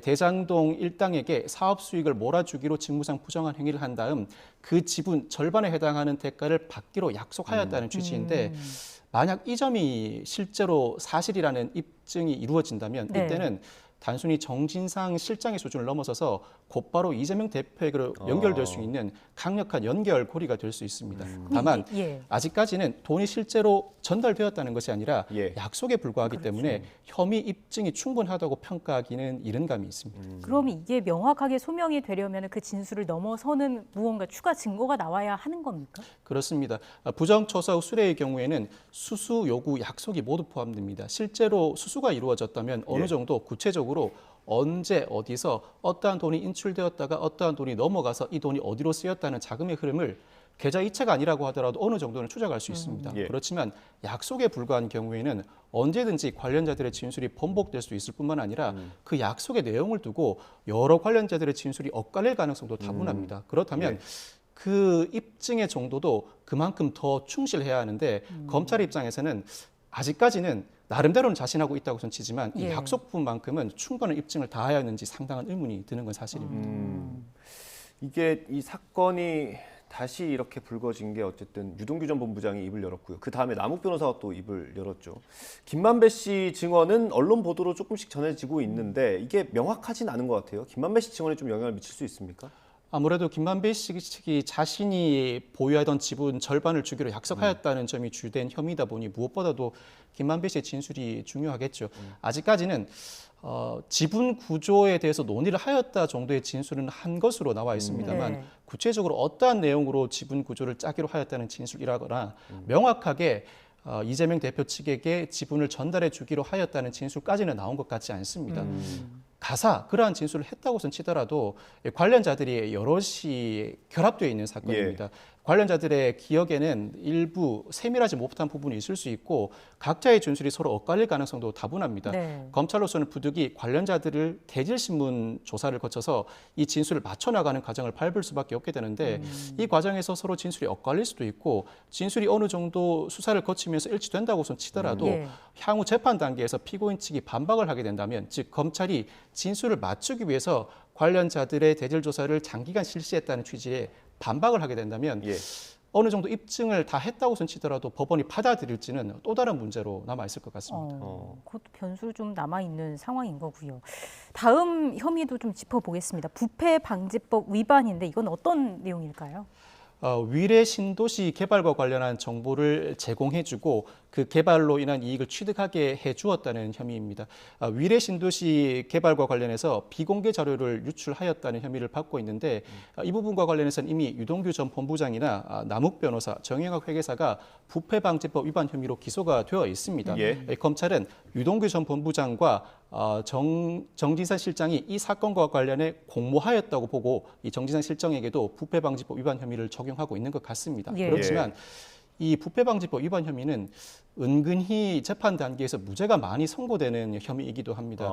대장동 일당에게 사업 수익을 몰아주기로 직무상 부정한 행위를 한 다음 그 지분 절반에 해당하는 대가를 받기로 약속하였다는 취지인데 만약 이 점이 실제로 사실이라는 입증이 이루어진다면 네. 이때는 단순히 정진상 실장의 수준을 넘어서서 곧바로 이재명 대표에게로 연결될 수 있는 강력한 연결고리가 될 수 있습니다. 다만 아직까지는 돈이 실제로 전달되었다는 것이 아니라 약속에 불과하기 때문에 혐의 입증이 충분하다고 평가하기는 이른 감이 있습니다. 그럼 이게 명확하게 소명이 되려면 그 진술을 넘어서는 무언가 추가 증거가 나와야 하는 겁니까? 그렇습니다. 부정처사 후 수뢰의 경우에는 수수 요구 약속이 모두 포함됩니다. 실제로 수수가 이루어졌다면 어느 정도 구체적으로 언제 어디서 어떠한 돈이 인출되었다가 어떠한 돈이 넘어가서 이 돈이 어디로 쓰였다는 자금의 흐름을 계좌 이체가 아니라고 하더라도 어느 정도는 추적할 수 있습니다. 그렇지만 약속에 불과한 경우에는 언제든지 관련자들의 진술이 번복될 수 있을 뿐만 아니라 그 약속의 내용을 두고 여러 관련자들의 진술이 엇갈릴 가능성도 다분합니다. 그렇다면 그 입증의 정도도 그만큼 더 충실해야 하는데 검찰 입장에서는 아직까지는 나름대로는 자신하고 있다고 전 치지만 이 약속 부분만큼은 충분한 입증을 다하였는지 상당한 의문이 드는 건 사실입니다. 이게 이 사건이 다시 이렇게 불거진 게 어쨌든 유동규 전 본부장이 입을 열었고요. 그 다음에 남욱 변호사가 또 입을 열었죠. 김만배 씨 증언은 언론 보도로 조금씩 전해지고 있는데 이게 명확하진 않은 것 같아요. 김만배 씨 증언에 좀 영향을 미칠 수 있습니까? 아무래도 김만배 씨 측이 자신이 보유하던 지분 절반을 주기로 약속하였다는 점이 주된 혐의다 보니 무엇보다도 김만배 씨의 진술이 중요하겠죠. 아직까지는 지분 구조에 대해서 논의를 하였다 정도의 진술은 한 것으로 나와 있습니다만 구체적으로 어떠한 내용으로 지분 구조를 짜기로 하였다는 진술이라거나 명확하게 이재명 대표 측에게 지분을 전달해 주기로 하였다는 진술까지는 나온 것 같지 않습니다. 가사 그러한 진술을 했다고선 치더라도 관련자들이 여럿이 결합되어 있는 사건입니다. 관련자들의 기억에는 일부 세밀하지 못한 부분이 있을 수 있고 각자의 진술이 서로 엇갈릴 가능성도 다분합니다. 검찰로서는 부득이 관련자들을 대질신문 조사를 거쳐서 이 진술을 맞춰나가는 과정을 밟을 수밖에 없게 되는데 이 과정에서 서로 진술이 엇갈릴 수도 있고 진술이 어느 정도 수사를 거치면서 일치된다고선 치더라도 향후 재판 단계에서 피고인 측이 반박을 하게 된다면 즉 검찰이 진술을 맞추기 위해서 관련자들의 대질 조사를 장기간 실시했다는 취지의 반박을 하게 된다면 어느 정도 입증을 다 했다고선 치더라도 법원이 받아들일지는 또 다른 문제로 남아있을 것 같습니다. 그것도 변수로 좀 남아있는 상황인 거고요. 다음 혐의도 좀 짚어보겠습니다. 부패방지법 위반인데 이건 어떤 내용일까요? 위례 신도시 개발과 관련한 정보를 제공해주고 그 개발로 인한 이익을 취득하게 해주었다는 혐의입니다. 위례 신도시 개발과 관련해서 비공개 자료를 유출하였다는 혐의를 받고 있는데 이 부분과 관련해서는 이미 유동규 전 본부장이나 남욱 변호사, 정영학 회계사가 부패방지법 위반 혐의로 기소가 되어 있습니다. 검찰은 유동규 전 본부장과 정진상 실장이 이 사건과 관련해 공모하였다고 보고 이 정진상 실장에게도 부패방지법 위반 혐의를 적용하고 있는 것 같습니다. 그렇지만 이 부패방지법 위반 혐의는 은근히 재판 단계에서 무죄가 많이 선고되는 혐의이기도 합니다.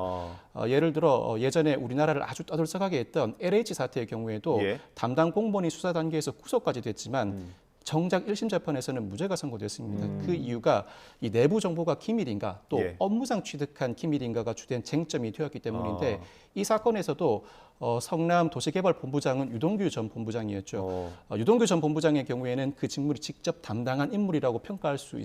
예를 들어 예전에 우리나라를 아주 떠들썩하게 했던 LH 사태의 경우에도 담당 공무원이 수사 단계에서 구속까지 됐지만 정작 1심 재판에서는 무죄가 선고됐습니다. 그 이유가 이 내부 정보가 기밀인가 또 업무상 취득한 기밀인가가 주된 쟁점이 되었기 때문인데 이 사건에서도 성남 도시개발본부장은 유동규 전 본부장이었죠. 유동규 전 본부장의 경우에는 그 직무를 직접 담당한 인물이라고 평가할 수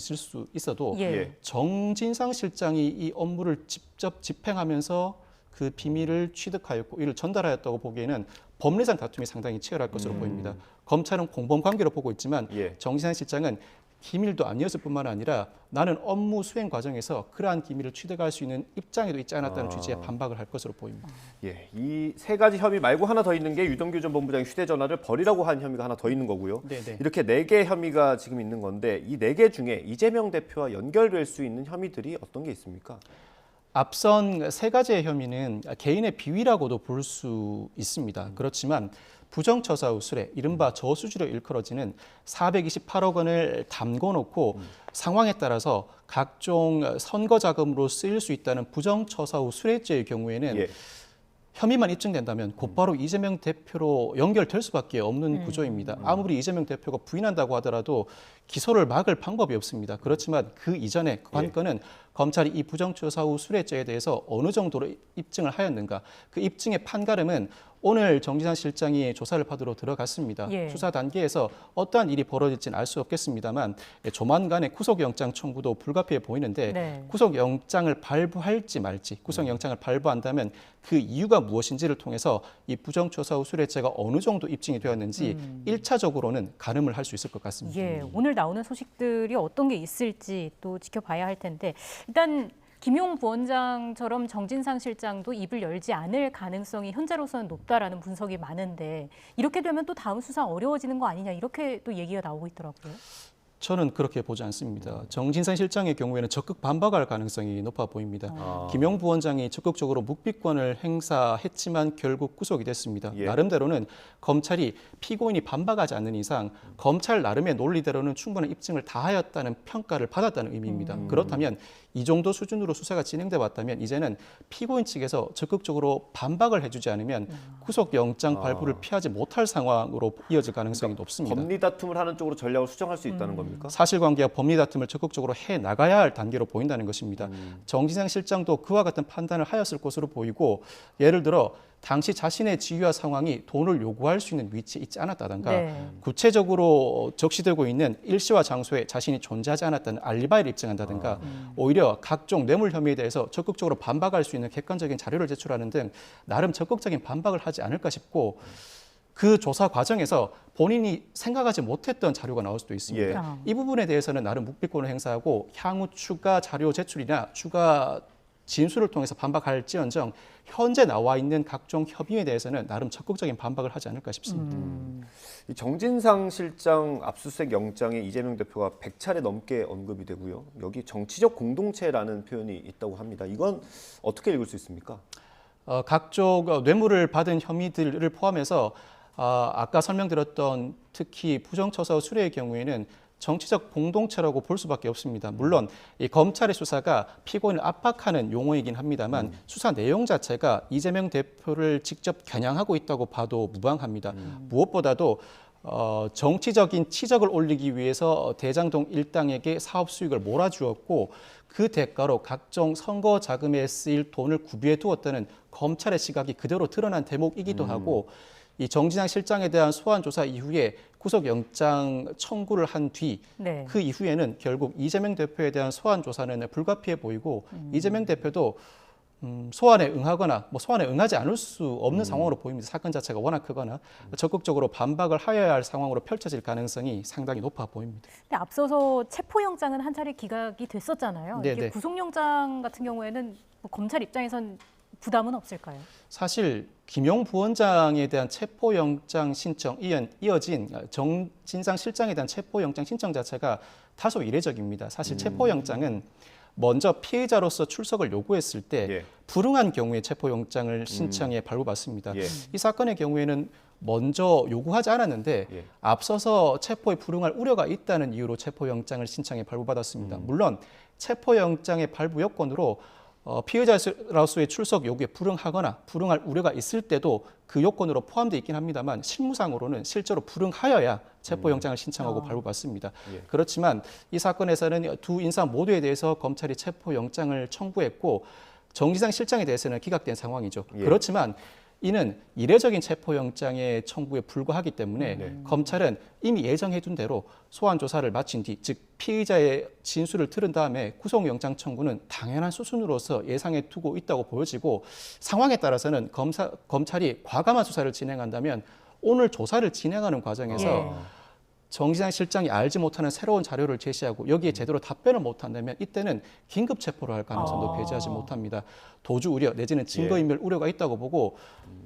있어도 정진상 실장이 이 업무를 직접 집행하면서 그 비밀을 취득하였고 이를 전달하였다고 보기에는 법리상 다툼이 상당히 치열할 것으로 보입니다. 검찰은 공범 관계로 보고 있지만 정진상 실장은 기밀도 아니었을 뿐만 아니라 나는 업무 수행 과정에서 그러한 기밀을 취득할 수 있는 입장에도 있지 않았다는 취지의 반박을 할 것으로 보입니다. 이 세 가지 혐의 말고 하나 더 있는 게 유동규 전 본부장의 휴대전화를 버리라고 한 혐의가 하나 더 있는 거고요. 이렇게 4개 혐의가 지금 있는 건데 이 4개 중에 이재명 대표와 연결될 수 있는 혐의들이 어떤 게 있습니까? 앞선 3가지의 혐의는 개인의 비위라고도 볼 수 있습니다. 그렇지만 부정처사 후 수뢰, 이른바 저수지로 일컬어지는 428억 원을 담궈놓고 상황에 따라서 각종 선거 자금으로 쓰일 수 있다는 부정처사 후 수뢰죄의 경우에는 혐의만 입증된다면 곧바로 이재명 대표로 연결될 수밖에 없는 구조입니다. 아무리 이재명 대표가 부인한다고 하더라도 기소를 막을 방법이 없습니다. 그렇지만 그 이전에 그 관건은 검찰이 이 부정처사 후 수뢰죄에 대해서 어느 정도로 입증을 하였는가. 그 입증의 판가름은 오늘 정진상 실장이 조사를 받으러 들어갔습니다. 예. 수사 단계에서 어떠한 일이 벌어질지는 알 수 없겠습니다만 조만간에 구속영장 청구도 불가피해 보이는데 네. 구속영장을 발부할지 말지, 구속영장을 발부한다면 그 이유가 무엇인지를 통해서 이 부정조사 후 수뢰죄가 어느 정도 입증이 되었는지 1차적으로는 가늠을 할 수 있을 것 같습니다. 예, 오늘 나오는 소식들이 어떤 게 있을지 또 지켜봐야 할 텐데 일단 김용 부원장처럼 정진상 실장도 입을 열지 않을 가능성이 현재로서는 높다라는 분석이 많은데 이렇게 되면 또 다음 수사 어려워지는 거 아니냐 이렇게 또 얘기가 나오고 있더라고요. 저는 그렇게 보지 않습니다. 정진상 실장의 경우에는 적극 반박할 가능성이 높아 보입니다. 김용 부원장이 적극적으로 묵비권을 행사했지만 결국 구속이 됐습니다. 예. 나름대로는 검찰이 피고인이 반박하지 않는 이상 검찰 나름의 논리대로는 충분한 입증을 다하였다는 평가를 받았다는 의미입니다. 그렇다면 이 정도 수준으로 수사가 진행돼 왔다면 이제는 피고인 측에서 적극적으로 반박을 해주지 않으면 구속영장 발부를 피하지 못할 상황으로 이어질 가능성이 높습니다. 법리 다툼을 하는 쪽으로 전략을 수정할 수 있다는 겁니까? 사실관계와 법리 다툼을 적극적으로 해 나가야 할 단계로 보인다는 것입니다. 정진상 실장도 그와 같은 판단을 하였을 것으로 보이고 예를 들어 당시 자신의 지위와 상황이 돈을 요구할 수 있는 위치에 있지 않았다든가 네. 구체적으로 적시되고 있는 일시와 장소에 자신이 존재하지 않았다는 알리바이를 입증한다든가 오히려 각종 뇌물 혐의에 대해서 적극적으로 반박할 수 있는 객관적인 자료를 제출하는 등 나름 적극적인 반박을 하지 않을까 싶고 그 조사 과정에서 본인이 생각하지 못했던 자료가 나올 수도 있습니다. 예. 이 부분에 대해서는 나름 묵비권을 행사하고 향후 추가 자료 제출이나 추가 진술을 통해서 반박할지언정 현재 나와 있는 각종 협의에 대해서는 나름 적극적인 반박을 하지 않을까 싶습니다. 이 정진상 실장 압수수색 영장에 이재명 대표가 100차례 넘게 언급이 되고요. 여기 정치적 공동체라는 표현이 있다고 합니다. 이건 어떻게 읽을 수 있습니까? 각종 뇌물을 받은 혐의들을 포함해서 아까 설명드렸던 특히 부정처사 수뢰의 경우에는 정치적 공동체라고 볼 수밖에 없습니다. 물론 이 검찰의 수사가 피고인을 압박하는 용어이긴 합니다만 수사 내용 자체가 이재명 대표를 직접 겨냥하고 있다고 봐도 무방합니다. 무엇보다도 정치적인 치적을 올리기 위해서 대장동 일당에게 사업 수익을 몰아주었고 그 대가로 각종 선거 자금에 쓰일 돈을 구비해 두었다는 검찰의 시각이 그대로 드러난 대목이기도 하고 이 정진상 실장에 대한 소환 조사 이후에 구속영장 청구를 한 뒤 그 이후에는 결국 이재명 대표에 대한 소환 조사는 불가피해 보이고 이재명 대표도 소환에 응하거나 소환에 응하지 않을 수 없는 상황으로 보입니다. 사건 자체가 워낙 크거나 적극적으로 반박을 하여야 할 상황으로 펼쳐질 가능성이 상당히 높아 보입니다. 근데 앞서서 체포영장은 한 차례 기각이 됐었잖아요. 네네. 이게 구속영장 같은 경우에는 검찰 입장에선 부담은 없을까요? 사실 김용 부원장에 대한 체포영장 신청 이어진 정진상 실장에 대한 체포영장 신청 자체가 다소 이례적입니다. 사실 체포영장은 먼저 피해자로서 출석을 요구했을 때 불응한 경우에 체포영장을 신청해 발부받습니다. 이 사건의 경우에는 먼저 요구하지 않았는데 앞서서 체포에 불응할 우려가 있다는 이유로 체포영장을 신청해 발부받았습니다. 물론 체포영장의 발부 요건으로 피해자로서의 출석 요구에 불응하거나 불응할 우려가 있을 때도 그 요건으로 포함되어 있긴 합니다만 실무상으로는 실제로 불응하여야 체포영장을 신청하고 발부받습니다. 그렇지만 이 사건에서는 두 인사 모두에 대해서 검찰이 체포영장을 청구했고 정진상 실장에 대해서는 기각된 상황이죠. 그렇지만 이는 이례적인 체포영장의 청구에 불과하기 때문에 검찰은 이미 예정해둔 대로 소환 조사를 마친 뒤, 즉 피의자의 진술을 들은 다음에 구속영장 청구는 당연한 수순으로서 예상해 두고 있다고 보여지고 상황에 따라서는 검찰이 과감한 수사를 진행한다면 오늘 조사를 진행하는 과정에서 정진상 실장이 알지 못하는 새로운 자료를 제시하고 여기에 제대로 답변을 못한다면 이때는 긴급 체포를 할 가능성도 배제하지 못합니다. 도주 우려 내지는 증거인멸 우려가 있다고 보고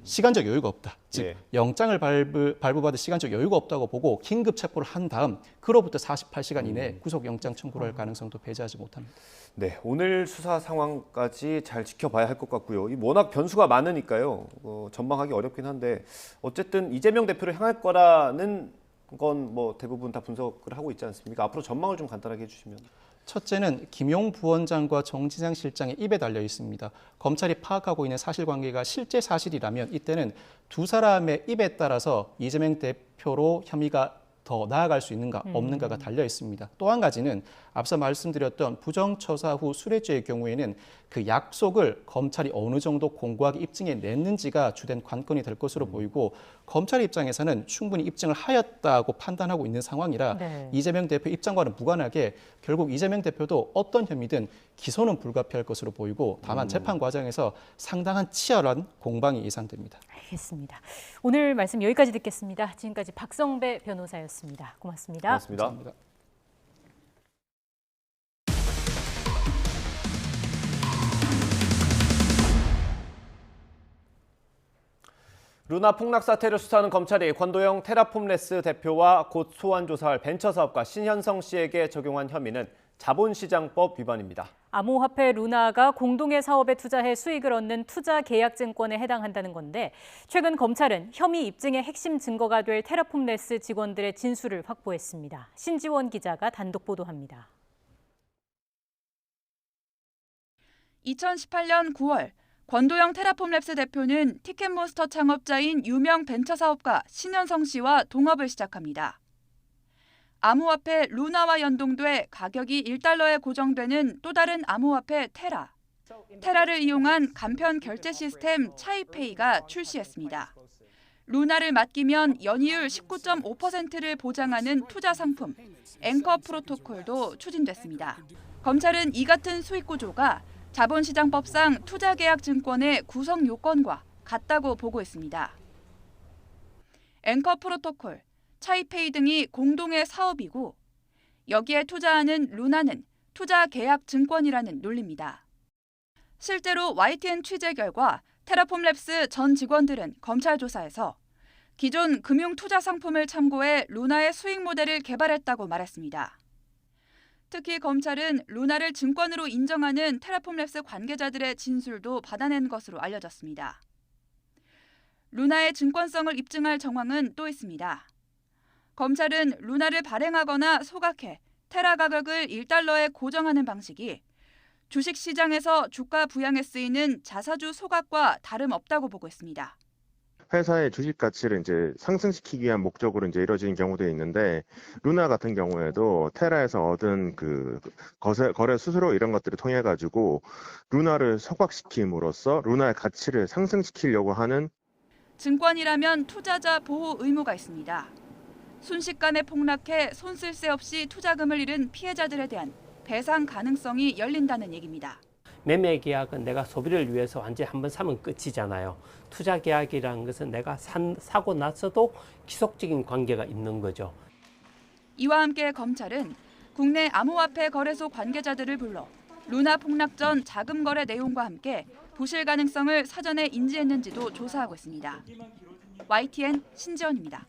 시간적 여유가 없다. 즉 영장을 발부받을 시간적 여유가 없다고 보고 긴급 체포를 한 다음 그로부터 48시간 이내에 구속영장 청구를 할 가능성도 배제하지 못합니다. 네, 오늘 수사 상황까지 잘 지켜봐야 할 것 같고요. 이 워낙 변수가 많으니까요. 전망하기 어렵긴 한데 어쨌든 이재명 대표를 향할 거라는 건 대부분 다 분석을 하고 있지 않습니까? 앞으로 전망을 좀 간단하게 해주시면. 첫째는 김용 부원장과 정진상 실장의 입에 달려 있습니다. 검찰이 파악하고 있는 사실관계가 실제 사실이라면 이때는 두 사람의 입에 따라서 이재명 대표로 혐의가 더 나아갈 수 있는가 없는가가 달려 있습니다. 또 한 가지는 앞서 말씀드렸던 부정처사 후 수뢰죄의 경우에는 그 약속을 검찰이 어느 정도 공고하게 입증해 냈는지가 주된 관건이 될 것으로 보이고 검찰 입장에서는 충분히 입증을 하였다고 판단하고 있는 상황이라 이재명 대표 입장과는 무관하게 결국 이재명 대표도 어떤 혐의든 기소는 불가피할 것으로 보이고 다만 재판 과정에서 상당한 치열한 공방이 예상됩니다. 알겠습니다. 오늘 말씀 여기까지 듣겠습니다. 지금까지 박성배 변호사였습니다. 고맙습니다. 고맙습니다. 감사합니다. 루나 폭락 사태를 수사하는 검찰이 권도영 테라폼레스 대표와 곧 소환 조사할 벤처사업가 신현성 씨에게 적용한 혐의는 자본시장법 위반입니다. 암호화폐 루나가 공동의 사업에 투자해 수익을 얻는 투자계약증권에 해당한다는 건데 최근 검찰은 혐의 입증의 핵심 증거가 될 테라폼레스 직원들의 진술을 확보했습니다. 신지원 기자가 단독 보도합니다. 2018년 9월 권도영 테라폼랩스 대표는 티켓몬스터 창업자인 유명 벤처사업가 신현성 씨와 동업을 시작합니다. 암호화폐 루나와 연동돼 가격이 1달러에 고정되는 또 다른 암호화폐 테라. 테라를 이용한 간편 결제 시스템 차이페이가 출시했습니다. 루나를 맡기면 연이율 19.5%를 보장하는 투자 상품 앵커 프로토콜도 추진됐습니다. 검찰은 이 같은 수익 구조가 자본시장법상 투자계약증권의 구성 요건과 같다고 보고 있습니다. 앵커 프로토콜, 차이페이 등이 공동의 사업이고 여기에 투자하는 루나는 투자계약증권이라는 논리입니다. 실제로 YTN 취재 결과 테라폼랩스 전 직원들은 검찰 조사에서 기존 금융투자 상품을 참고해 루나의 수익 모델을 개발했다고 말했습니다. 특히 검찰은 루나를 증권으로 인정하는 테라폼랩스 관계자들의 진술도 받아낸 것으로 알려졌습니다. 루나의 증권성을 입증할 정황은 또 있습니다. 검찰은 루나를 발행하거나 소각해 테라 가격을 1달러에 고정하는 방식이 주식시장에서 주가 부양에 쓰이는 자사주 소각과 다름없다고 보고 있습니다. 회사의 주식 가치를 이제 상승시키기 위한 목적으로 이제 이루어지는 경우도 있는데 루나 같은 경우에도 테라에서 얻은 그 거래 수수료 이런 것들을 통해 가지고 루나를 소각시킴으로써 루나의 가치를 상승시키려고 하는 증권이라면 투자자 보호 의무가 있습니다. 순식간에 폭락해 손쓸 새 없이 투자금을 잃은 피해자들에 대한 배상 가능성이 열린다는 얘기입니다. 매매 계약은 내가 소비를 위해서 완전히 한번 사면 끝이잖아요. 투자 계약이라는 것은 내가 사고 나서도 지속적인 관계가 있는 거죠. 이와 함께 검찰은 국내 암호화폐 거래소 관계자들을 불러 루나 폭락 전 자금 거래 내용과 함께 부실 가능성을 사전에 인지했는지도 조사하고 있습니다. YTN 신지원입니다.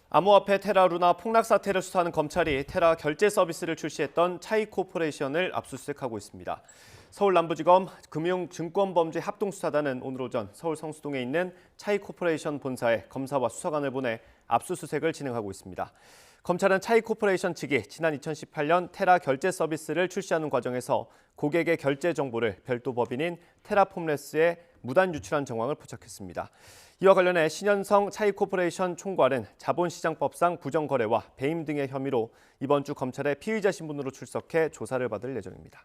암호화폐 테라 루나 폭락 사태를 수사하는 검찰이 테라 결제 서비스를 출시했던 차이코퍼레이션을 압수수색하고 있습니다. 서울남부지검 금융증권범죄합동수사단은 오늘 오전 서울 성수동에 있는 차이코퍼레이션 본사에 검사와 수사관을 보내 압수수색을 진행하고 있습니다. 검찰은 차이코퍼레이션 측이 지난 2018년 테라 결제 서비스를 출시하는 과정에서 고객의 결제 정보를 별도 법인인 테라폼레스에 무단 유출한 정황을 포착했습니다. 이와 관련해 신현성 차이코퍼레이션 총괄은 자본시장법상 부정거래와 배임 등의 혐의로 이번 주 검찰의 피의자 신분으로 출석해 조사를 받을 예정입니다.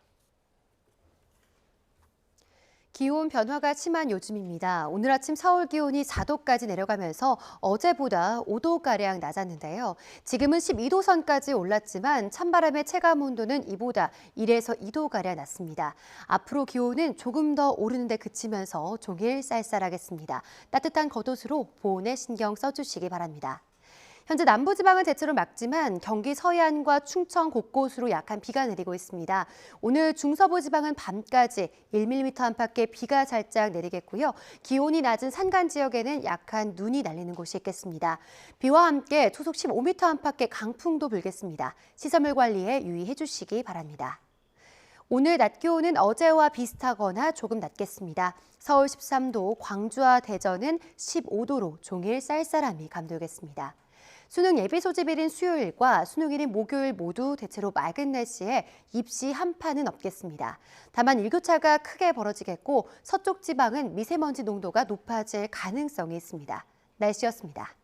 기온 변화가 심한 요즘입니다. 오늘 아침 서울 기온이 4도까지 내려가면서 어제보다 5도가량 낮았는데요. 지금은 12도 선까지 올랐지만 찬바람의 체감 온도는 이보다 1에서 2도가량 낮습니다. 앞으로 기온은 조금 더 오르는 데 그치면서 종일 쌀쌀하겠습니다. 따뜻한 겉옷으로 보온에 신경 써주시기 바랍니다. 현재 남부지방은 대체로 맑지만 경기 서해안과 충청 곳곳으로 약한 비가 내리고 있습니다. 오늘 중서부 지방은 밤까지 1mm 안팎의 비가 살짝 내리겠고요. 기온이 낮은 산간 지역에는 약한 눈이 날리는 곳이 있겠습니다. 비와 함께 초속 15m 안팎의 강풍도 불겠습니다. 시설물 관리에 유의해 주시기 바랍니다. 오늘 낮 기온은 어제와 비슷하거나 조금 낮겠습니다. 서울 13도, 광주와 대전은 15도로 종일 쌀쌀함이 감돌겠습니다. 수능 예비 소집일인 수요일과 수능일인 목요일 모두 대체로 맑은 날씨에 입시 한파는 없겠습니다. 다만 일교차가 크게 벌어지겠고 서쪽 지방은 미세먼지 농도가 높아질 가능성이 있습니다. 날씨였습니다.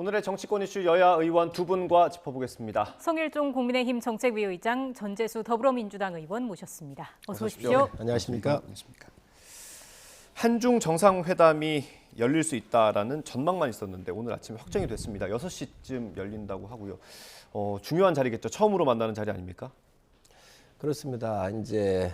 오늘의 정치권 이슈 여야 의원 두 분과 짚어보겠습니다. 성일종 국민의힘 정책위의장, 전재수 더불어민주당 의원 모셨습니다. 어서 오십시오. 네, 안녕하십니까. 한중 정상회담이 열릴 수 있다라는 전망만 있었는데 오늘 아침에 확정이 됐습니다. 6시쯤 열린다고 하고요. 중요한 자리겠죠. 처음으로 만나는 자리 아닙니까? 그렇습니다. 이제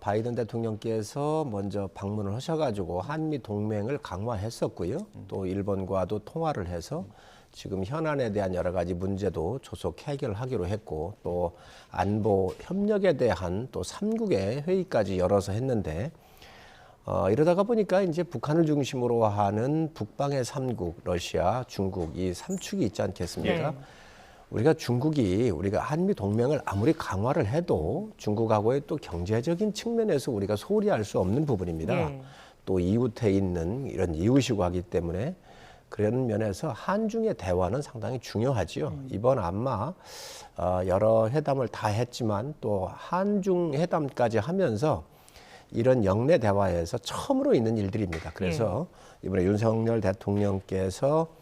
바이든 대통령께서 먼저 방문을 하셔가지고 한미 동맹을 강화했었고요. 또 일본과도 통화를 해서 지금 현안에 대한 여러 가지 문제도 조속 해결하기로 했고 또 안보 협력에 대한 또 3국의 회의까지 열어서 했는데 이러다가 보니까 이제 북한을 중심으로 하는 북방의 3국, 러시아, 중국 이 3축이 있지 않겠습니까? 네. 우리가 한미 동맹을 아무리 강화를 해도 중국하고의 또 경제적인 측면에서 우리가 소홀히 할 수 없는 부분입니다. 네. 또 이웃에 있는 이런 이웃이고 하기 때문에 그런 면에서 한중의 대화는 상당히 중요하지요. 이번 아마 여러 회담을 다 했지만 또 한중 회담까지 하면서 이런 영내 대화에서 처음으로 있는 일들입니다. 그래서 이번에 윤석열 대통령께서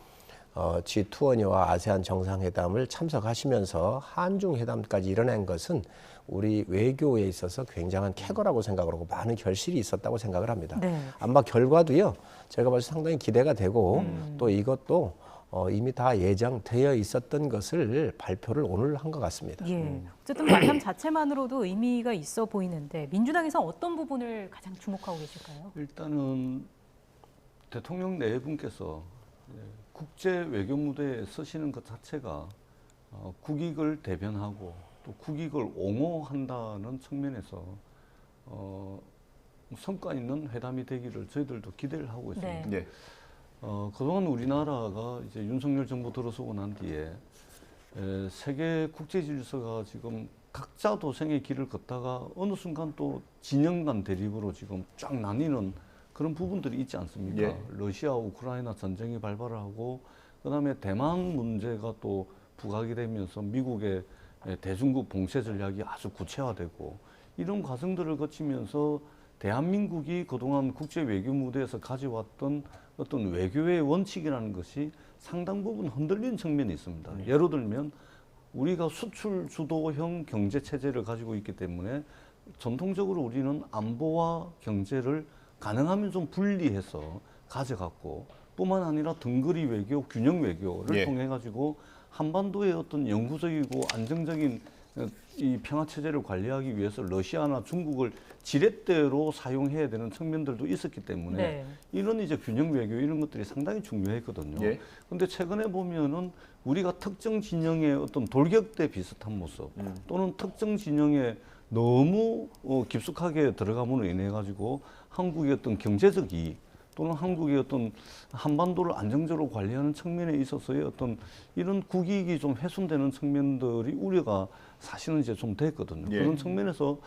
G20와 아세안 정상회담을 참석하시면서 한중 회담까지 이뤄낸 것은 우리 외교에 있어서 굉장한 쾌거라고 생각을 하고 많은 결실이 있었다고 생각을 합니다. 네. 아마 결과도요. 제가 봐서 상당히 기대가 되고 또 이것도 이미 다 예정되어 있었던 것을 발표를 오늘 한 것 같습니다. 예. 어쨌든 만남 자체만으로도 의미가 있어 보이는데 민주당에서 어떤 부분을 가장 주목하고 계실까요? 일단은 대통령 네 분께서 국제 외교 무대에 서시는 것 자체가 국익을 대변하고 또 국익을 옹호한다는 측면에서 성과 있는 회담이 되기를 저희들도 기대를 하고 있습니다. 네. 그동안 우리나라가 이제 윤석열 정부 들어서고 난 뒤에 세계 국제 질서가 지금 각자 도생의 길을 걷다가 어느 순간 또 진영 간 대립으로 지금 쫙 나뉘는 그런 부분들이 있지 않습니까? 예. 러시아, 우크라이나 전쟁이 발발을 하고 그다음에 대만 문제가 또 부각이 되면서 미국의 대중국 봉쇄 전략이 아주 구체화되고 이런 과정들을 거치면서 대한민국이 그동안 국제 외교 무대에서 가져왔던 어떤 외교의 원칙이라는 것이 상당 부분 흔들린 측면이 있습니다. 예를 들면 우리가 수출 주도형 경제 체제를 가지고 있기 때문에 전통적으로 우리는 안보와 경제를 가능하면 좀 분리해서 가져갔고 뿐만 아니라 등거리 외교, 균형 외교를 통해 가지고 한반도의 어떤 영구적이고 안정적인 이 평화 체제를 관리하기 위해서 러시아나 중국을 지렛대로 사용해야 되는 측면들도 있었기 때문에 이런 이제 균형 외교 이런 것들이 상당히 중요했거든요. 그런데 최근에 보면은 우리가 특정 진영의 어떤 돌격대 비슷한 모습 또는 특정 진영에 너무 깊숙하게 들어감으로 인해 가지고 한국의 어떤 경제적 이익 또는 한국의 어떤 한반도를 안정적으로 관리하는 측면에 있어서의 어떤 이런 국익이 좀 훼손되는 측면들이 우려가 사실은 이제 좀 됐거든요. 그런 측면에서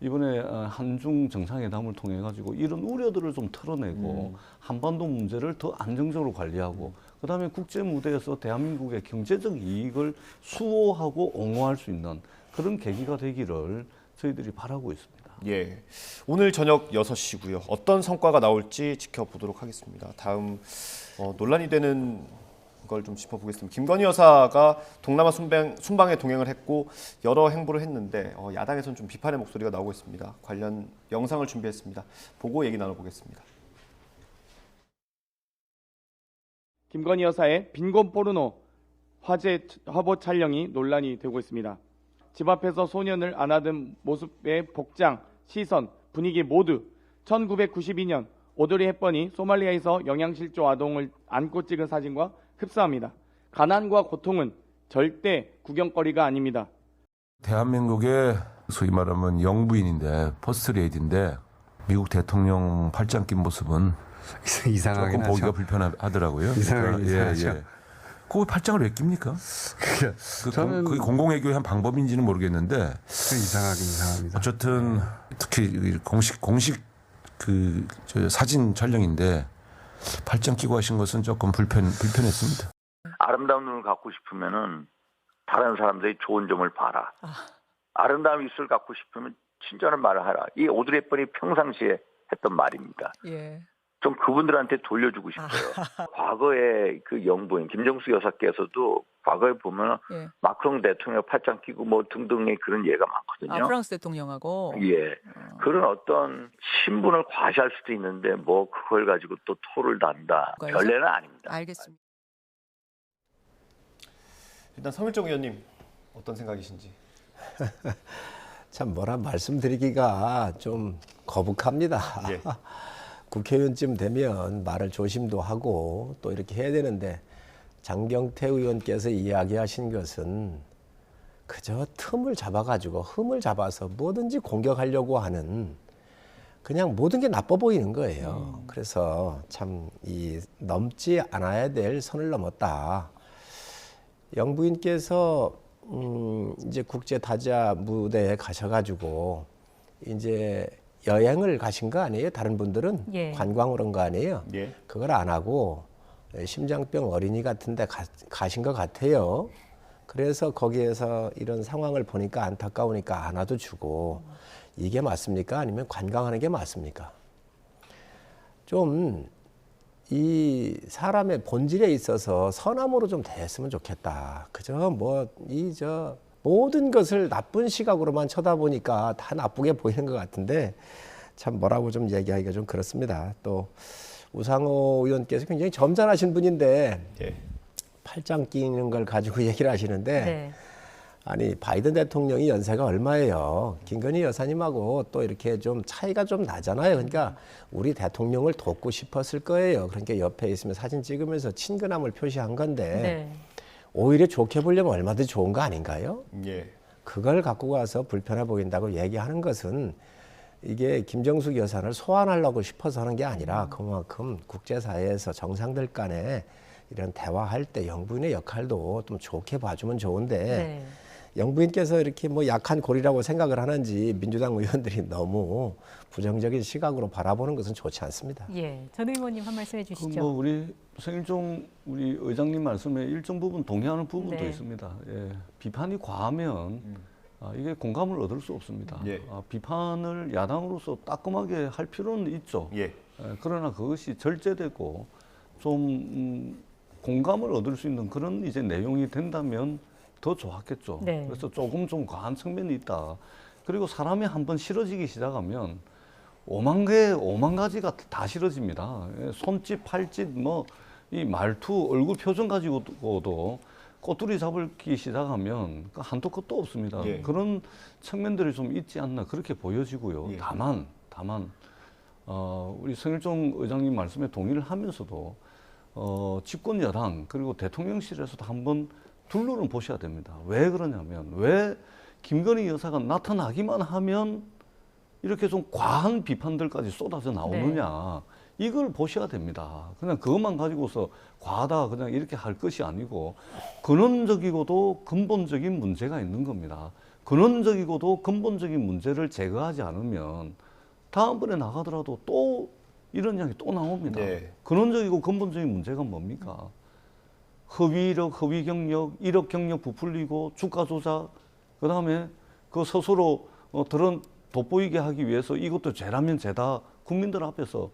이번에 한중 정상회담을 통해 가지고 이런 우려들을 좀 털어내고 한반도 문제를 더 안정적으로 관리하고 그다음에 국제 무대에서 대한민국의 경제적 이익을 수호하고 옹호할 수 있는 그런 계기가 되기를 저희들이 바라고 있습니다. 예, 오늘 저녁 6시고요. 어떤 성과가 나올지 지켜보도록 하겠습니다. 다음 논란이 되는 걸 좀 짚어보겠습니다. 김건희 여사가 동남아 순방에 동행을 했고 여러 행보를 했는데 야당에서는 좀 비판의 목소리가 나오고 있습니다. 관련 영상을 준비했습니다. 보고 얘기 나눠보겠습니다. 김건희 여사의 빈곤 포르노 화제 화보 촬영이 논란이 되고 있습니다. 집 앞에서 소년을 안아든 모습의 복장, 시선, 분위기 모두 1992년 오드리 헵번이 소말리아에서 영양실조 아동을 안고 찍은 사진과 흡사합니다. 가난과 고통은 절대 구경거리가 아닙니다. 대한민국의 소위 말하면 영부인인데 퍼스트레이디인데 미국 대통령 팔짱 낀 모습은 이상하긴 조금 보기가 하죠. 불편하더라고요. 이상하긴 하죠. 그거 팔짱을 왜 낍니까? 저는 그게 공공외교의 한 방법인지는 모르겠는데 이상하긴 이상합니다. 어쨌든 특히 공식 저 사진 촬영인데 팔짱 끼고 하신 것은 조금 불편했습니다. 아름다운 눈을 갖고 싶으면은 다른 사람들이 좋은 점을 봐라. 아름다운 입술을 갖고 싶으면 친절한 말을 하라. 이 오드리 헵번이 평상시에 했던 말입니다. 좀 그분들한테 돌려주고 싶어요. 과거에 그 영부인 김정숙 여사께서도 과거에 보면 예. 마크롱 대통령 팔짱 끼고 뭐 등등의 그런 예가 많거든요. 프랑스 대통령하고. 예. 그런 어떤 신분을 과시할 수도 있는데 뭐 그걸 가지고 또 토를 단다. 별례는 아닙니다. 알겠습니다. 일단 성일종 의원님 어떤 생각이신지. 참 뭐라 말씀드리기가 좀 거북합니다. 예. 국회의원쯤 되면 말을 조심도 하고 또 이렇게 해야 되는데 장경태 의원께서 이야기하신 것은 그저 틈을 잡아가지고 흠을 잡아서 뭐든지 공격하려고 하는 그냥 모든 게 나빠 보이는 거예요. 그래서 참 이 넘지 않아야 될 선을 넘었다. 영부인께서 이제 국제 타자 무대에 가셔가지고 이제 여행을 가신 거 아니에요? 다른 분들은 예. 관광을 한 거 아니에요? 예. 그걸 안 하고 심장병 어린이 같은데 가신 것 같아요. 그래서 거기에서 이런 상황을 보니까 안타까우니까 안아도 주고 이게 맞습니까? 아니면 관광하는 게 맞습니까? 좀 이 사람의 본질에 있어서 선함으로 좀 대했으면 좋겠다. 그저 뭐 모든 것을 나쁜 시각으로만 쳐다보니까 다 나쁘게 보이는 것 같은데 참 뭐라고 좀 얘기하기가 좀 그렇습니다. 또 우상호 의원께서 굉장히 점잖으신 분인데 예. 팔짱 끼는 걸 가지고 얘기를 하시는데 네. 아니 바이든 대통령이 연세가 얼마예요? 김건희 여사님하고 또 이렇게 좀 차이가 좀 나잖아요. 그러니까 우리 대통령을 돕고 싶었을 거예요. 그러니까 옆에 있으면 사진 찍으면서 친근함을 표시한 건데 네. 오히려 좋게 보려면 얼마든지 좋은 거 아닌가요? 예. 그걸 갖고 가서 불편해 보인다고 얘기하는 것은 이게 김정숙 여사를 소환하려고 싶어서 하는 게 아니라 그만큼 국제사회에서 정상들 간에 이런 대화할 때 영부인의 역할도 좀 좋게 봐주면 좋은데 네. 영부인께서 이렇게 뭐 약한 고리라고 생각을 하는지 민주당 의원들이 너무 부정적인 시각으로 바라보는 것은 좋지 않습니다. 예, 전 의원님 한 말씀 해주시죠. 뭐 우리 성일종 우리 의장님 말씀에 일정 부분 동의하는 부분도 네. 있습니다. 예, 비판이 과하면 이게 공감을 얻을 수 없습니다. 예. 비판을 야당으로서 따끔하게 할 필요는 있죠. 예. 그러나 그것이 절제되고 좀 공감을 얻을 수 있는 그런 이제 내용이 된다면 더 좋았겠죠. 네. 그래서 조금 좀 과한 측면이 있다. 그리고 사람이 한번 싫어지기 시작하면 5만 가지가 다 싫어집니다. 손짓, 팔짓, 뭐 이 말투, 얼굴 표정 가지고도 꼬투리 잡기 시작하면 한도 끝도 없습니다. 예. 그런 측면들이 좀 있지 않나 그렇게 보여지고요. 예. 다만 우리 성일종 의장님 말씀에 동의를 하면서도 집권 여당 그리고 대통령실에서도 한번 둘러는 보셔야 됩니다. 왜 그러냐면 왜 김건희 여사가 나타나기만 하면 이렇게 좀 과한 비판들까지 쏟아져 나오느냐. 네. 이걸 보셔야 됩니다. 그냥 그것만 가지고서 과하다 그냥 이렇게 할 것이 아니고 근원적이고도 근본적인 문제가 있는 겁니다. 근원적이고도 근본적인 문제를 제거하지 않으면 다음번에 나가더라도 또 이런 이야기 또 나옵니다. 네. 근원적이고 근본적인 문제가 뭡니까? 허위력, 허위경력, 이력 경력 부풀리고 주가 조작, 그 다음에 그 스스로 드런 돋보이게 하기 위해서 이것도 죄라면 죄다 국민들 앞에서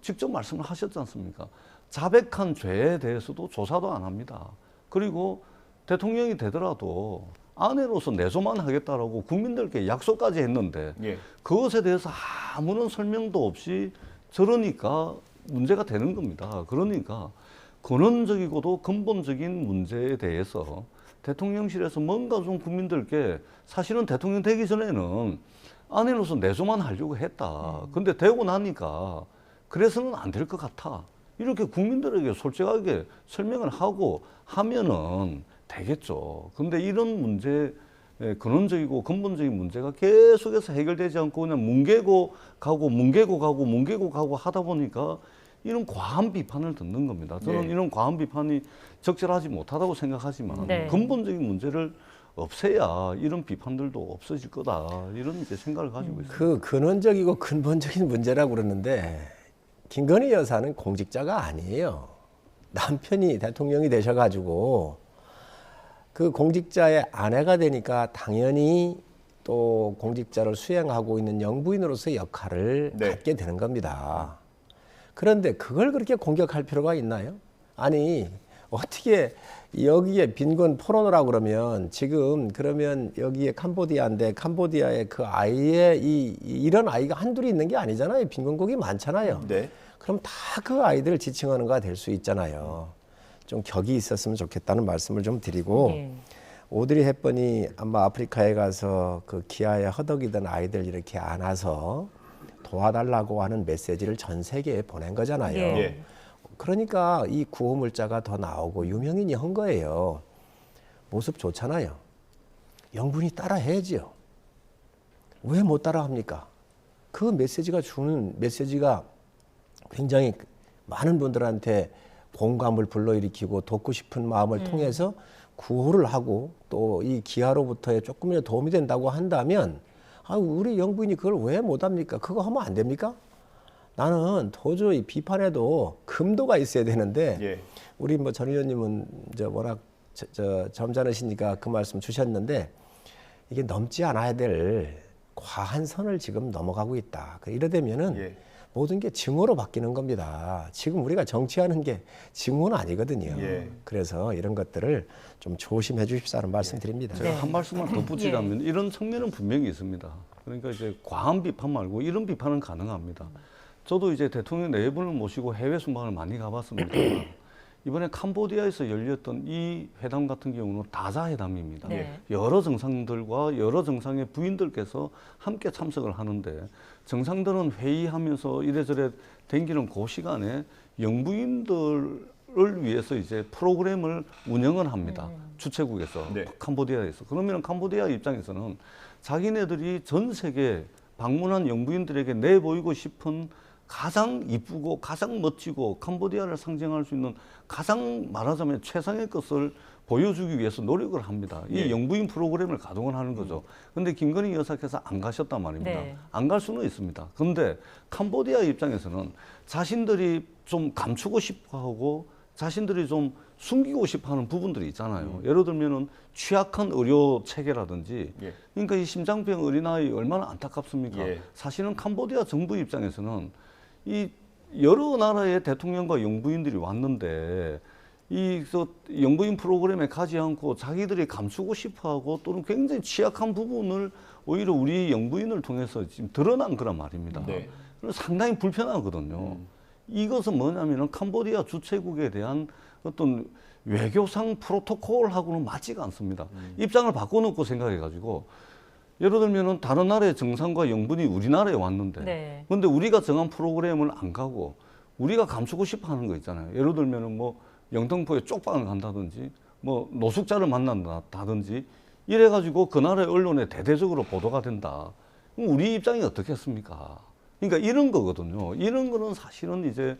직접 말씀을 하셨지 않습니까? 자백한 죄에 대해서도 조사도 안 합니다. 그리고 대통령이 되더라도 아내로서 내조만 하겠다라고 국민들께 약속까지 했는데 예. 그것에 대해서 아무런 설명도 없이 저러니까 문제가 되는 겁니다. 그러니까 근원적이고도 근본적인 문제에 대해서 대통령실에서 뭔가 좀 국민들께 사실은 대통령 되기 전에는 아내로서 내조만 하려고 했다. 근데 되고 나니까 그래서는 안 될 것 같아. 이렇게 국민들에게 솔직하게 설명을 하고 하면은 되겠죠. 근데 이런 문제, 근원적이고 근본적인 문제가 계속해서 해결되지 않고 그냥 뭉개고 가고 하다 보니까 이런 과한 비판을 듣는 겁니다. 저는 네. 이런 과한 비판이 적절하지 못하다고 생각하지만 네. 근본적인 문제를 없애야 이런 비판들도 없어질 거다. 이런 이제 생각을 가지고 있습니다. 그 근원적이고 근본적인 문제라고 그러는데 김건희 여사는 공직자가 아니에요. 남편이 대통령이 되셔가지고 그 공직자의 아내가 되니까 당연히 또 공직자를 수행하고 있는 영부인으로서의 역할을 네. 갖게 되는 겁니다. 그런데 그걸 그렇게 공격할 필요가 있나요? 아니 어떻게 여기에 빈곤 포로노라고 그러면 지금 그러면 여기에 캄보디아인데 캄보디아에 그 아이의 이런 아이가 한둘이 있는 게 아니잖아요. 빈곤국이 많잖아요. 네. 그럼 다 그 아이들을 지칭하는 거가 될 수 있잖아요. 좀 격이 있었으면 좋겠다는 말씀을 좀 드리고 오드리 헵번이 아마 아프리카에 가서 그 기아에 허덕이던 아이들 이렇게 안아서 도와달라고 하는 메시지를 전 세계에 보낸 거잖아요. 예. 그러니까 이 구호물자가 더 나오고 유명인이 한 거예요. 모습 좋잖아요. 영분이 따라해야지요. 왜 못 따라합니까? 그 메시지가 주는 메시지가 굉장히 많은 분들한테 공감을 불러일으키고 돕고 싶은 마음을 통해서 구호를 하고 또 이 기아로부터의 조금이라도 도움이 된다고 한다면 우리 영부인이 그걸 왜 못합니까? 그거 하면 안 됩니까? 나는 도저히 비판에도 금도가 있어야 되는데 우리 뭐 전 의원님은 워낙 점잖으시니까 그 말씀 주셨는데 이게 넘지 않아야 될 과한 선을 지금 넘어가고 있다. 이러되면은 모든 게 증오로 바뀌는 겁니다. 지금 우리가 정치하는 게 증오는 아니거든요. 그래서 이런 것들을 좀 조심해 주십사는 말씀드립니다. 제가 한 말씀만 덧붙이자면 이런 측면은 분명히 있습니다. 그러니까 이제 과한 비판 말고 이런 비판은 가능합니다. 저도 이제 대통령 네 분을 모시고 해외 순방을 많이 가봤습니다. 이번에 캄보디아에서 열렸던 이 회담 같은 경우는 다자회담입니다. 여러 정상들과 여러 정상의 부인들께서 함께 참석을 하는데 정상들은 회의하면서 이래저래 댕기는 그 시간에 영부인들을 위해서 이제 프로그램을 운영을 합니다. 주최국에서, 캄보디아에서. 그러면 캄보디아 입장에서는 자기네들이 전 세계 방문한 영부인들에게 내보이고 싶은 가장 이쁘고 가장 멋지고 캄보디아를 상징할 수 있는 가장 말하자면 최상의 것을 보여주기 위해서 노력을 합니다. 이 영부인 프로그램을 가동을 하는 거죠. 근데 김건희 여사께서 안 가셨단 말입니다. 안 갈 수는 있습니다. 근데 캄보디아 입장에서는 자신들이 좀 감추고 싶어 하고 자신들이 좀 숨기고 싶어 하는 부분들이 있잖아요. 예를 들면은 취약한 의료 체계라든지 그러니까 이 심장병 어린아이 얼마나 안타깝습니까? 사실은 캄보디아 정부 입장에서는 이 여러 나라의 대통령과 영부인들이 왔는데 이 영부인 프로그램에 가지 않고 자기들이 감추고 싶어하고 또는 굉장히 취약한 부분을 오히려 우리 영부인을 통해서 지금 드러난 거란 말입니다. 그래서 상당히 불편하거든요. 이것은 뭐냐면은 캄보디아 주최국에 대한 어떤 외교상 프로토콜하고는 맞지가 않습니다. 입장을 바꿔놓고 생각해가지고 예를 들면은 다른 나라의 정상과 영분이 우리나라에 왔는데 근데 우리가 정한 프로그램을 안 가고 우리가 감추고 싶어 하는 거 있잖아요. 예를 들면은 뭐 영등포에 쪽방을 간다든지 뭐 노숙자를 만난다든지 이래가지고 그 나라의 언론에 대대적으로 보도가 된다. 그럼 우리 입장이 어떻겠습니까? 그러니까 이런 거거든요. 이런 거는 사실은 이제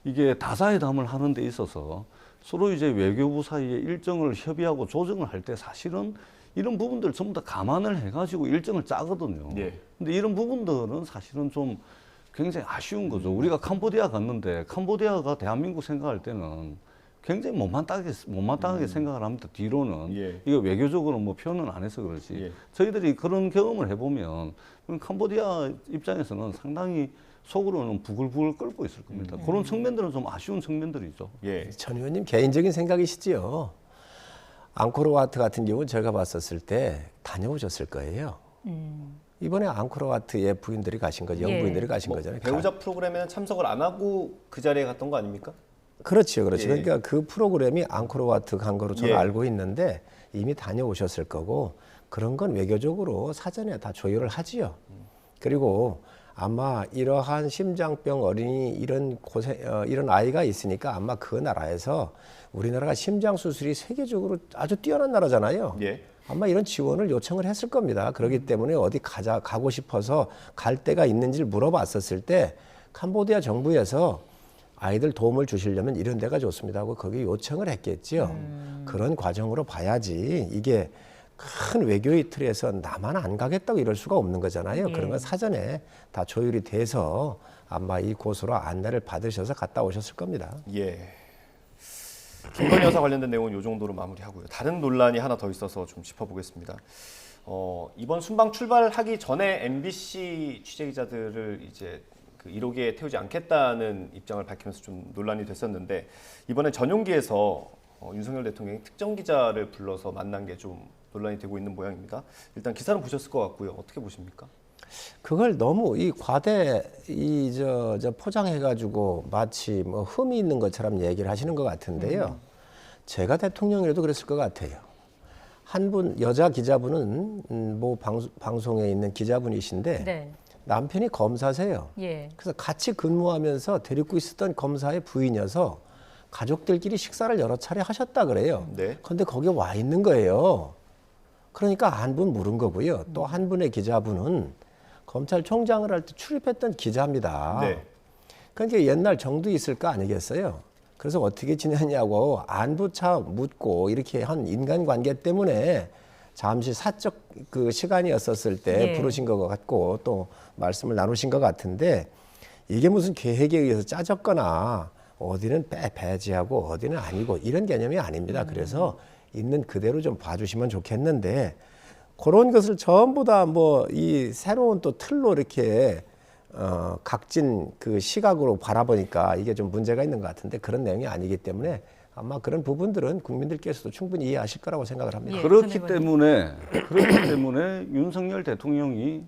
이게 다자회담을 하는 데 있어서 서로 이제 외교부 사이에 일정을 협의하고 조정을 할 때 사실은 이런 부분들 전부 다 감안을 해가지고 일정을 짜거든요. 근데 이런 부분들은 사실은 좀 굉장히 아쉬운 거죠. 우리가 캄보디아 갔는데 캄보디아가 대한민국 생각할 때는 굉장히 못마땅하게 생각을 합니다. 뒤로는 이거 외교적으로 뭐 표현은 안 해서 그렇지. 저희들이 그런 경험을 해보면 캄보디아 입장에서는 상당히 속으로는 부글부글 끓고 있을 겁니다. 그런 측면들은 좀 아쉬운 측면들이죠. 전 의원님 개인적인 생각이시지요. 앙코르와트 같은 경우는 제가 봤었을 때 다녀오셨을 거예요. 이번에 앙코르와트의 부인들이 가신 거죠. 영부인들이 가신 거잖아요. 배우자 프로그램에는 참석을 안 하고 그 자리에 갔던 거 아닙니까? 그렇죠. 그러니까 그 프로그램이 앙코르와트 간 거로 저는 알고 있는데 이미 다녀오셨을 거고 그런 건 외교적으로 사전에 다 조율을 하지요. 그리고 아마 이러한 심장병 어린이 이런 아이가 있으니까 아마 그 나라에서 우리나라가 심장 수술이 세계적으로 아주 뛰어난 나라잖아요. 아마 이런 지원을 요청을 했을 겁니다. 그렇기 때문에 어디 가고 싶어서 갈 데가 있는지를 물어봤었을 때 캄보디아 정부에서 아이들 도움을 주시려면 이런 데가 좋습니다 하고 거기 요청을 했겠지요. 그런 과정으로 봐야지 이게 큰 외교의 틀에서 나만 안 가겠다고 이럴 수가 없는 거잖아요. 그런 건 사전에 다 조율이 돼서 아마 이 곳으로 안내를 받으셔서 갔다 오셨을 겁니다. 김건희 여사 관련된 내용은 이 정도로 마무리하고요. 다른 논란이 하나 더 있어서 좀 짚어보겠습니다. 이번 순방 출발하기 전에 MBC 취재기자들을 이제 그 1호기에 태우지 않겠다는 입장을 밝히면서 좀 논란이 됐었는데 이번에 전용기에서 윤석열 대통령이 특정 기자를 불러서 만난 게 좀 논란이 되고 있는 모양입니다. 일단 기사는 보셨을 것 같고요. 어떻게 보십니까? 그걸 너무 이 과대 포장해가지고 마치 뭐 흠이 있는 것처럼 얘기를 하시는 것 같은데요. 제가 대통령이라도 그랬을 것 같아요. 한 분 여자 기자분은 뭐 방송에 있는 기자분이신데 네. 남편이 검사세요. 예. 그래서 같이 근무하면서 데리고 있었던 검사의 부인이어서 가족들끼리 식사를 여러 차례 하셨다 그래요. 네. 그런데 거기에 와 있는 거예요. 그러니까 한 분 물은 거고요. 또 한 분의 기자분은 검찰총장을 할 때 출입했던 기자입니다. 네. 그러니까 옛날 정도 있을 거 아니겠어요? 그래서 어떻게 지냈냐고 안부차 묻고 이렇게 한 인간관계 때문에 잠시 사적 그 시간이었었을 때 예. 부르신 것 같고 또 말씀을 나누신 것 같은데 이게 무슨 계획에 의해서 짜졌거나 어디는 배제하고 어디는 아니고 이런 개념이 아닙니다. 그래서 있는 그대로 좀 봐주시면 좋겠는데 그런 것을 전부 다 뭐 이 새로운 또 틀로 이렇게 각진 그 시각으로 바라보니까 이게 좀 문제가 있는 것 같은데 그런 내용이 아니기 때문에 아마 그런 부분들은 국민들께서도 충분히 이해하실 거라고 생각을 합니다. 예, 그렇기 때문에 윤석열 대통령이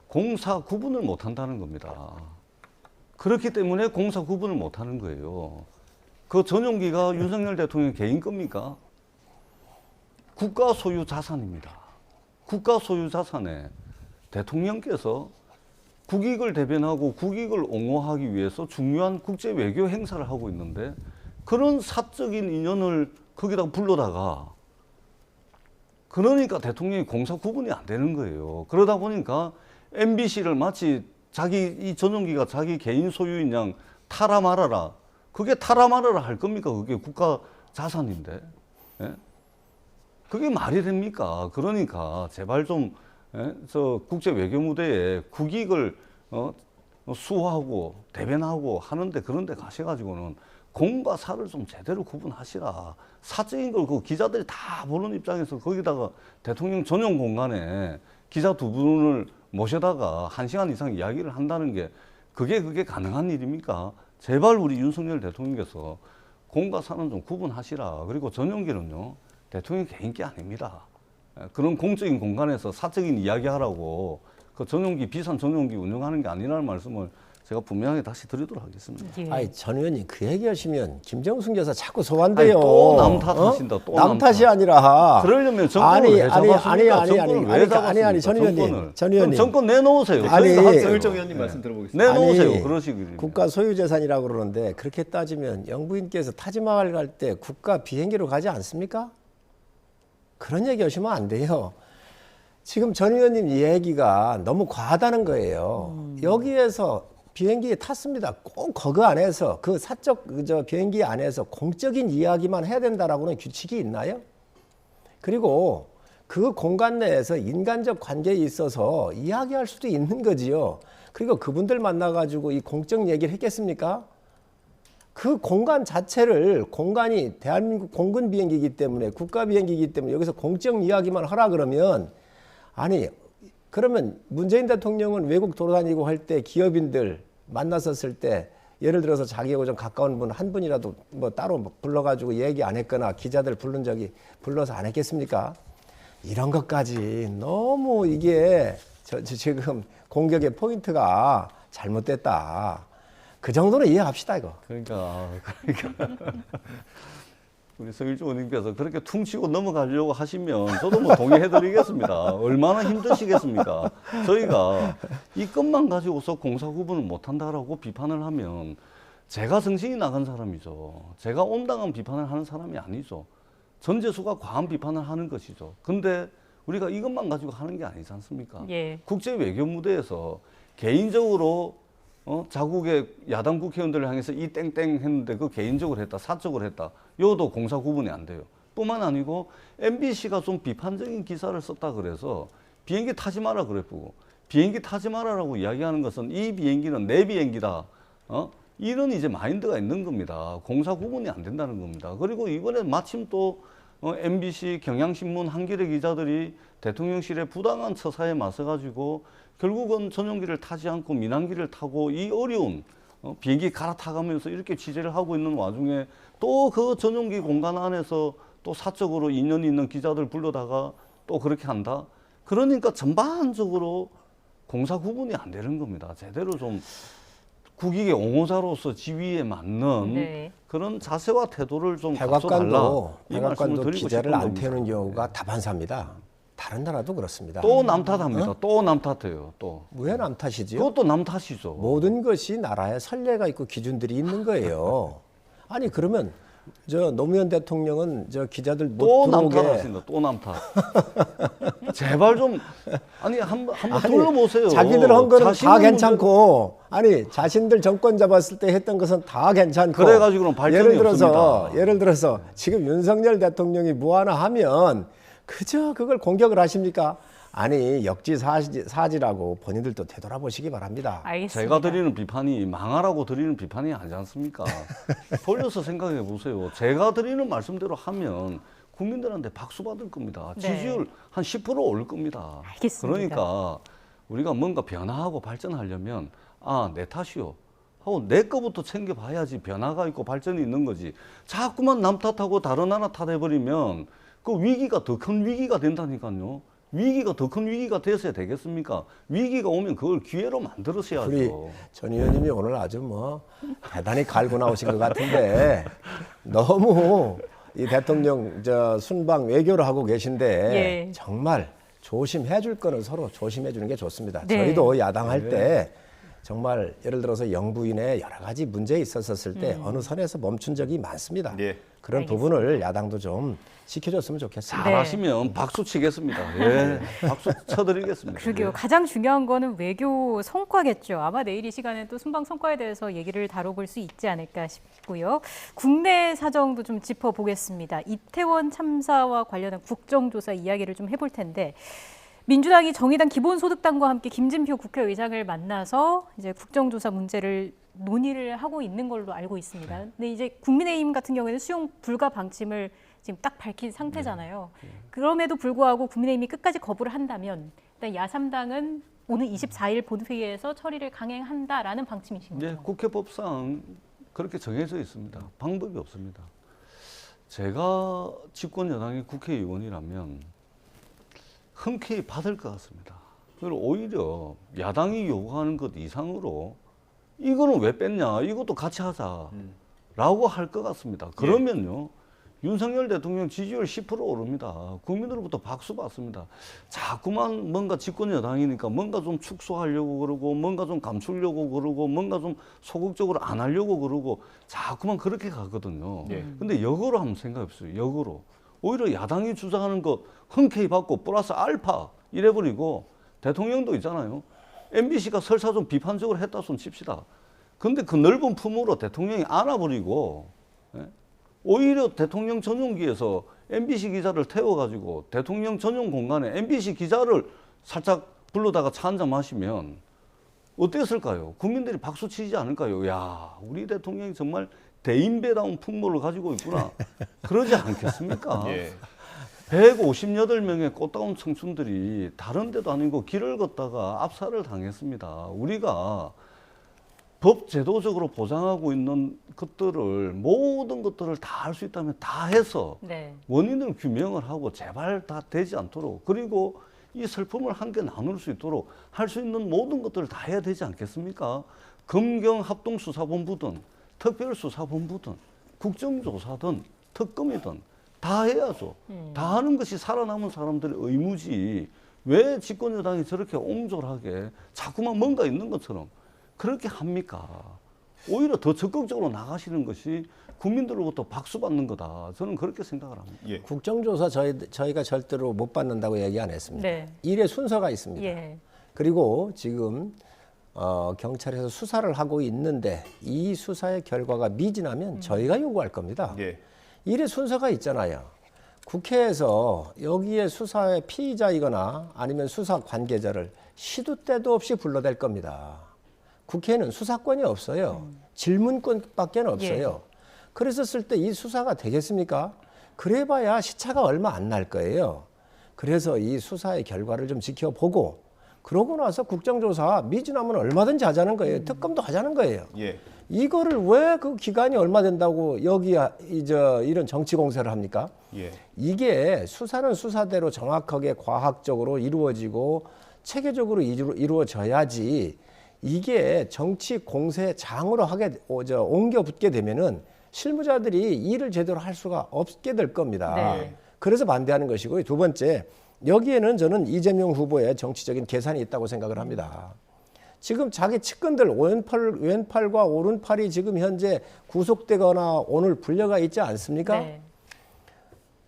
공사 구분을 못한다는 겁니다. 그렇기 때문에 공사 구분을 못하는 거예요. 그 전용기가 윤석열 대통령 개인 겁니까? 국가 소유 자산입니다. 국가 소유 자산에 대통령께서 국익을 대변하고 국익을 옹호하기 위해서 중요한 국제 외교 행사를 하고 있는데 그런 사적인 인연을 거기다 불러다가 그러니까 대통령이 공사 구분이 안 되는 거예요. 그러다 보니까 MBC를 마치 자기 이 전용기가 자기 개인 소유인 양 타라 말아라. 그게 타라 말아라 할 겁니까? 그게 국가 자산인데. 예? 그게 말이 됩니까? 그러니까 제발 좀 저 국제 외교 무대에 국익을 수호하고 대변하고 하는데 그런데 가셔가지고는 공과 사를 좀 제대로 구분하시라. 사적인 걸 그 기자들이 다 보는 입장에서 거기다가 대통령 전용 공간에 기자 두 분을 모셔다가 1시간 이상 이야기를 한다는 게 그게 가능한 일입니까? 제발 우리 윤석열 대통령께서 공과 사는 좀 구분하시라. 그리고 전용기는요, 대통령 개인기 아닙니다. 그런 공적인 공간에서 사적인 이야기하라고 그 전용기, 비싼 전용기 운영하는 게 아니라는 말씀을 제가 분명하게 다시 드리도록 하겠습니다. 예. 아니, 전 의원님 그 얘기하시면 김정숙 여사 자꾸 소환돼요. 또 남 탓하신다. 또 남 탓이 아니라. 그러려면 정권을 왜 잡았습니까? 아니, 전 의원님. 그럼 정권 내놓으세요. 아니, 서일정 의원님 말씀 들어보겠습니다. 내놓으세요. 그러시길. 국가 소유 재산이라고 그러는데 그렇게 따지면 영부인께서 타지마할 갈 때 국가 비행기로 가지 않습니까? 그런 얘기 하시면 안 돼요. 지금 전 의원님 얘기가 너무 과하다는 거예요. 여기에서 비행기에 탔습니다. 꼭 거기 안에서 그 사적 비행기 안에서 공적인 이야기만 해야 된다라고는 규칙이 있나요? 그리고 그 공간 내에서 인간적 관계에 있어서 이야기할 수도 있는 거지요. 그리고 그분들 만나가지고 이 공적 얘기를 했겠습니까? 그 공간 자체를 공간이 대한민국 공군 비행기이기 때문에 국가 비행기이기 때문에 여기서 공적 이야기만 하라 그러면 아니 그러면 문재인 대통령은 외국 돌아다니고 할 때 기업인들 만났었을 때 예를 들어서 자기하고 좀 가까운 분 한 분이라도 뭐 따로 불러가지고 얘기 안 했거나 기자들 불러서 안 했겠습니까? 이런 것까지 너무 이게 지금 공격의 포인트가 잘못됐다. 그 정도는 이해합시다 이거. 그러니까 우리 서일주 의원님께서 그렇게 퉁치고 넘어가려고 하시면 저도 뭐 동의해드리겠습니다. 얼마나 힘드시겠습니까? 저희가 이 것만 가지고서 공사 구분을 못한다라고 비판을 하면 제가 정신이 나간 사람이죠. 제가 온당한 비판을 하는 사람이 아니죠. 전재수가 과한 비판을 하는 것이죠. 근데 우리가 이것만 가지고 하는 게 아니지 않습니까? 예. 국제 외교 무대에서 개인적으로 자국의 야당 국회의원들을 향해서 이 땡땡 했는데 그 개인적으로 했다, 사적으로 했다. 요도 공사 구분이 안 돼요. 뿐만 아니고 MBC가 좀 비판적인 기사를 썼다 그래서 비행기 타지 마라 그랬고 비행기 타지 마라라고 이야기하는 것은 이 비행기는 내 비행기다. 이런 이제 마인드가 있는 겁니다. 공사 구분이 안 된다는 겁니다. 그리고 이번에 마침 또 MBC, 경향신문, 한겨레 기자들이 대통령실의 부당한 처사에 맞서가지고 결국은 전용기를 타지 않고 민항기를 타고 이 어려운 비행기 갈아타가면서 이렇게 취재를 하고 있는 와중에 또 그 전용기 공간 안에서 또 사적으로 인연이 있는 기자들 불러다가 또 그렇게 한다. 그러니까 전반적으로 공사 구분이 안 되는 겁니다. 제대로 좀 국익의 옹호자로서 지위에 맞는 그런 자세와 태도를 좀 갖춰달라. 백악관도 기자를 안 태우는 경우가 다반사입니다. 다른 나라도 그렇습니다. 또 남 탓합니다. 또 남 탓해요. 또. 왜 남 탓이지요? 그것도 남 탓이죠. 모든 것이 나라에 선례가 있고 기준들이 있는 거예요. 아니 그러면 저 노무현 대통령은 저 기자들 못 또 남 들어오게 탓하신다. 또 남 탓. 제발 좀 아니 한번 둘러보세요. 자기들 한 거는 다 괜찮고 아니 자신들 정권 잡았을 때 했던 것은 다 괜찮고 그래가지고는 발전이 없습니다. 예를 들어서 지금 윤석열 대통령이 뭐 하나 하면 그저 그걸 공격을 하십니까? 아니 역지사지라고 본인들도 되돌아보시기 바랍니다. 알겠습니다. 제가 드리는 비판이 망하라고 드리는 비판이 아니지 않습니까? 돌려서 생각해 보세요. 제가 드리는 말씀대로 하면 국민들한테 박수 받을 겁니다. 지지율 한 10% 오를 겁니다. 알겠습니다. 그러니까 우리가 뭔가 변화하고 발전하려면 내 탓이요 하고 내 거부터 챙겨봐야지 변화가 있고 발전이 있는 거지. 자꾸만 남 탓하고 다른 나라 탓해버리면 그 위기가 더 큰 위기가 된다니까요. 위기가 더 큰 위기가 돼서야 되겠습니까? 위기가 오면 그걸 기회로 만들으셔야죠. 우리 전 의원님이 오늘 아주 뭐 대단히 갈고 나오신 것 같은데 너무 이 대통령 순방 외교를 하고 계신데 정말 조심해 줄 거는 서로 조심해 주는 게 좋습니다. 저희도 야당할 때 정말 예를 들어서 영부인의 여러 가지 문제 있었을 때 어느 선에서 멈춘 적이 많습니다. 그런 부분을 야당도 좀 지켜줬으면 좋겠습니다. 잘하시면 박수 치겠습니다. 박수 쳐드리겠습니다. 그러게요. 가장 중요한 거는 외교 성과겠죠. 아마 내일 이 시간에 또 순방 성과에 대해서 얘기를 다뤄볼 수 있지 않을까 싶고요. 국내 사정도 좀 짚어보겠습니다. 이태원 참사와 관련한 국정조사 이야기를 좀 해볼 텐데 민주당이 정의당 기본소득당과 함께 김진표 국회의장을 만나서 이제 국정조사 문제를 논의를 하고 있는 걸로 알고 있습니다. 근데 이제 국민의힘 같은 경우에는 수용 불가 방침을 지금 딱 밝힌 상태잖아요. 그럼에도 불구하고 국민의힘이 끝까지 거부를 한다면 일단 야3당은 오늘 24일 본회의에서 처리를 강행한다라는 방침이신 거죠? 네, 국회법상 그렇게 정해져 있습니다. 방법이 없습니다. 제가 집권 여당의 국회의원이라면 흔쾌히 받을 것 같습니다. 그리고 오히려 야당이 요구하는 것 이상으로 이거는 왜 뺐냐, 이것도 같이 하자라고 할 것 같습니다. 그러면요. 윤석열 대통령 지지율 10% 오릅니다. 국민으로부터 박수 받습니다. 자꾸만 뭔가 집권 여당이니까 뭔가 좀 축소하려고 그러고 뭔가 좀 감추려고 그러고 뭔가 좀 소극적으로 안 하려고 그러고 자꾸만 그렇게 가거든요. 근데 역으로 한번 생각해 보세요. 역으로. 오히려 야당이 주장하는 것 흔쾌히 받고 플러스 알파 이래버리고 대통령도 있잖아요. MBC가 설사 좀 비판적으로 했다 손 칩시다. 근데 그 넓은 품으로 대통령이 안아버리고 오히려 대통령 전용기에서 MBC 기자를 태워가지고 대통령 전용 공간에 MBC 기자를 살짝 불러다가 차 한잔 마시면 어땠을까요? 국민들이 박수 치지 않을까요? 야, 우리 대통령이 정말 대인배다운 풍모를 가지고 있구나. 그러지 않겠습니까? 158명의 꽃다운 청춘들이 다른 데도 아니고 길을 걷다가 압살을 당했습니다. 우리가 법 제도적으로 보장하고 있는 것들을 모든 것들을 다 할 수 있다면 다 해서 원인을 규명을 하고 제발 다 되지 않도록 그리고 이 슬픔을 함께 나눌 수 있도록 할 수 있는 모든 것들을 다 해야 되지 않겠습니까? 검경합동수사본부든 특별수사본부든 국정조사든 특검이든 다 해야죠. 다 하는 것이 살아남은 사람들의 의무지 왜 집권여당이 저렇게 옹졸하게 자꾸만 뭔가 있는 것처럼 그렇게 합니까? 오히려 더 적극적으로 나가시는 것이 국민들로부터 박수받는 거다. 저는 그렇게 생각을 합니다. 국정조사 저희가 절대로 못 받는다고 얘기 안 했습니다. 일의 순서가 있습니다. 그리고 지금 경찰에서 수사를 하고 있는데 이 수사의 결과가 미진하면 저희가 요구할 겁니다. 일의 순서가 있잖아요. 국회에서 여기에 수사의 피의자이거나 아니면 수사 관계자를 시도 때도 없이 불러댈 겁니다. 국회에는 수사권이 없어요. 질문권밖에 없어요. 그랬었을 때 이 수사가 되겠습니까? 그래봐야 시차가 얼마 안 날 거예요. 그래서 이 수사의 결과를 좀 지켜보고 그러고 나서 국정조사 미진하면 얼마든지 하자는 거예요. 특검도 하자는 거예요. 예. 이거를 왜 그 기간이 얼마 된다고 여기 이런 정치 공세를 합니까? 예. 이게 수사는 수사대로 정확하게 과학적으로 이루어지고 체계적으로 이루어져야지 이게 정치 공세장으로 옮겨 붙게 되면은 실무자들이 일을 제대로 할 수가 없게 될 겁니다. 네. 그래서 반대하는 것이고요. 두 번째, 여기에는 저는 이재명 후보의 정치적인 계산이 있다고 생각을 합니다. 지금 자기 측근들 왼팔과 오른팔이 지금 현재 구속되거나 오늘 불려가 있지 않습니까? 네.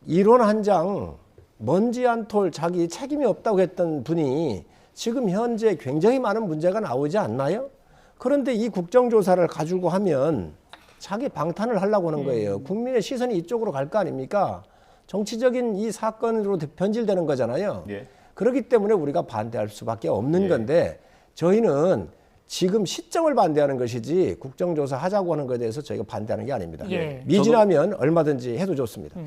이론 한 장 먼지 한 톨 자기 책임이 없다고 했던 분이 지금 현재 굉장히 많은 문제가 나오지 않나요? 그런데 이 국정조사를 가지고 하면 자기 방탄을 하려고 하는 거예요. 국민의 시선이 이쪽으로 갈 거 아닙니까? 정치적인 이 사건으로 변질되는 거잖아요. 예. 그렇기 때문에 우리가 반대할 수밖에 없는 예. 건데 저희는 지금 시점을 반대하는 것이지 국정조사 하자고 하는 것에 대해서 저희가 반대하는 게 아닙니다. 예. 미진하면 얼마든지 해도 좋습니다.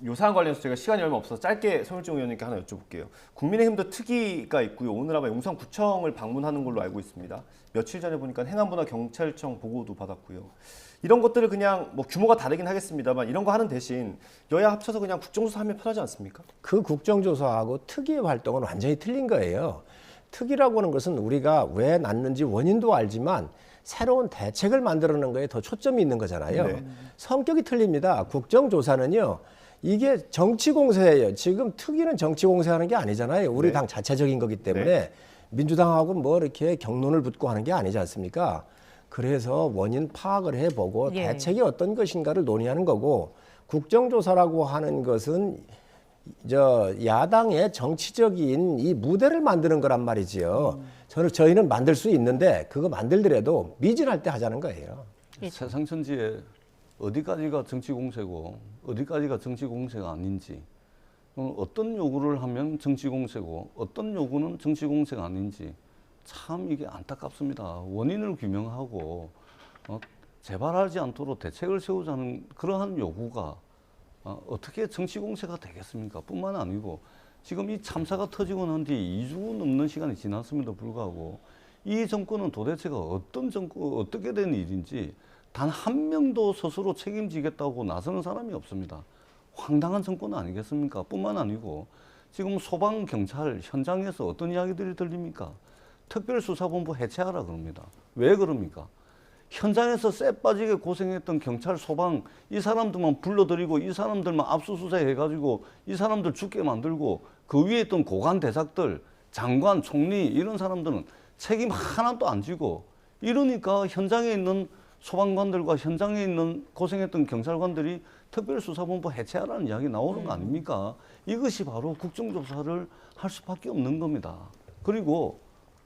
요 사안 관련해서 제가 시간이 얼마 없어서 짧게 손일종 의원님께 하나 여쭤볼게요. 국민의힘도 특위가 있고요. 오늘 아마 용산구청을 방문하는 걸로 알고 있습니다. 며칠 전에 보니까 행안부나 경찰청 보고도 받았고요. 이런 것들을 그냥 뭐 규모가 다르긴 하겠습니다만 이런 거 하는 대신 여야 합쳐서 그냥 국정조사하면 편하지 않습니까? 그 국정조사하고 특위의 활동은 완전히 틀린 거예요. 특위라고 하는 것은 우리가 왜 났는지 원인도 알지만 새로운 대책을 만들어내는 거에 더 초점이 있는 거잖아요. 네. 성격이 틀립니다. 국정조사는요. 이게 정치 공세예요. 지금 특위는 정치 공세하는 게 아니잖아요. 우리 네. 당 자체적인 거기 때문에 네. 민주당하고 뭐 이렇게 경론을 붙고 하는 게 아니지 않습니까? 그래서 원인 파악을 해보고 예. 대책이 어떤 것인가를 논의하는 거고 국정조사라고 하는 것은 야당의 정치적인 이 무대를 만드는 거란 말이지요. 저희는 만들 수 있는데 그거 만들더라도 미진할 때 하자는 거예요. 세상 천지에 어디까지가 정치 공세고 어디까지가 정치 공세가 아닌지 어떤 요구를 하면 정치 공세고 어떤 요구는 정치 공세가 아닌지 참 이게 안타깝습니다. 원인을 규명하고 재발하지 않도록 대책을 세우자는 그러한 요구가 어떻게 정치 공세가 되겠습니까? 뿐만 아니고 지금 이 참사가 터지고 난 뒤 2주 넘는 시간이 지났음에도 불구하고 이 정권은 도대체가 어떻게 된 일인지 단 한 명도 스스로 책임지겠다고 나서는 사람이 없습니다. 황당한 정권 아니겠습니까? 뿐만 아니고 지금 소방, 경찰 현장에서 어떤 이야기들이 들립니까? 특별수사본부 해체하라 그럽니다. 왜 그럽니까? 현장에서 쎄 빠지게 고생했던 경찰, 소방 이 사람들만 불러들이고 이 사람들만 압수수색 해가지고 이 사람들 죽게 만들고 그 위에 있던 고관 대작들, 장관, 총리 이런 사람들은 책임 하나도 안 지고 이러니까 현장에 있는 소방관들과 현장에 있는 고생했던 경찰관들이 특별수사본부 해체하라는 이야기 나오는 거 아닙니까? 이것이 바로 국정조사를 할 수밖에 없는 겁니다. 그리고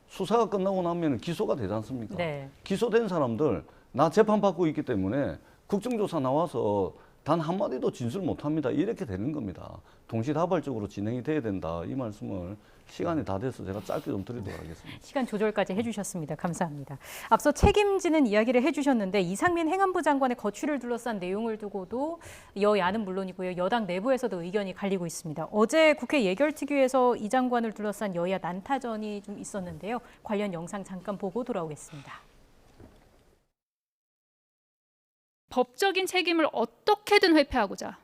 수사가 끝나고 나면 기소가 되지 않습니까? 네. 기소된 사람들 나 재판받고 있기 때문에 국정조사 나와서 단 한마디도 진술 못합니다. 이렇게 되는 겁니다. 동시다발적으로 진행이 돼야 된다. 이 말씀을 시간이 다 돼서 제가 짧게 좀 드리도록 하겠습니다. 시간 조절까지 해주셨습니다. 감사합니다. 앞서 책임지는 이야기를 해주셨는데 이상민 행안부 장관의 거취를 둘러싼 내용을 두고도 여야는 물론이고요. 여당 내부에서도 의견이 갈리고 있습니다. 어제 국회 예결특위에서 이 장관을 둘러싼 여야 난타전이 좀 있었는데요. 관련 영상 잠깐 보고 돌아오겠습니다. 법적인 책임을 어떻게든 회피하고자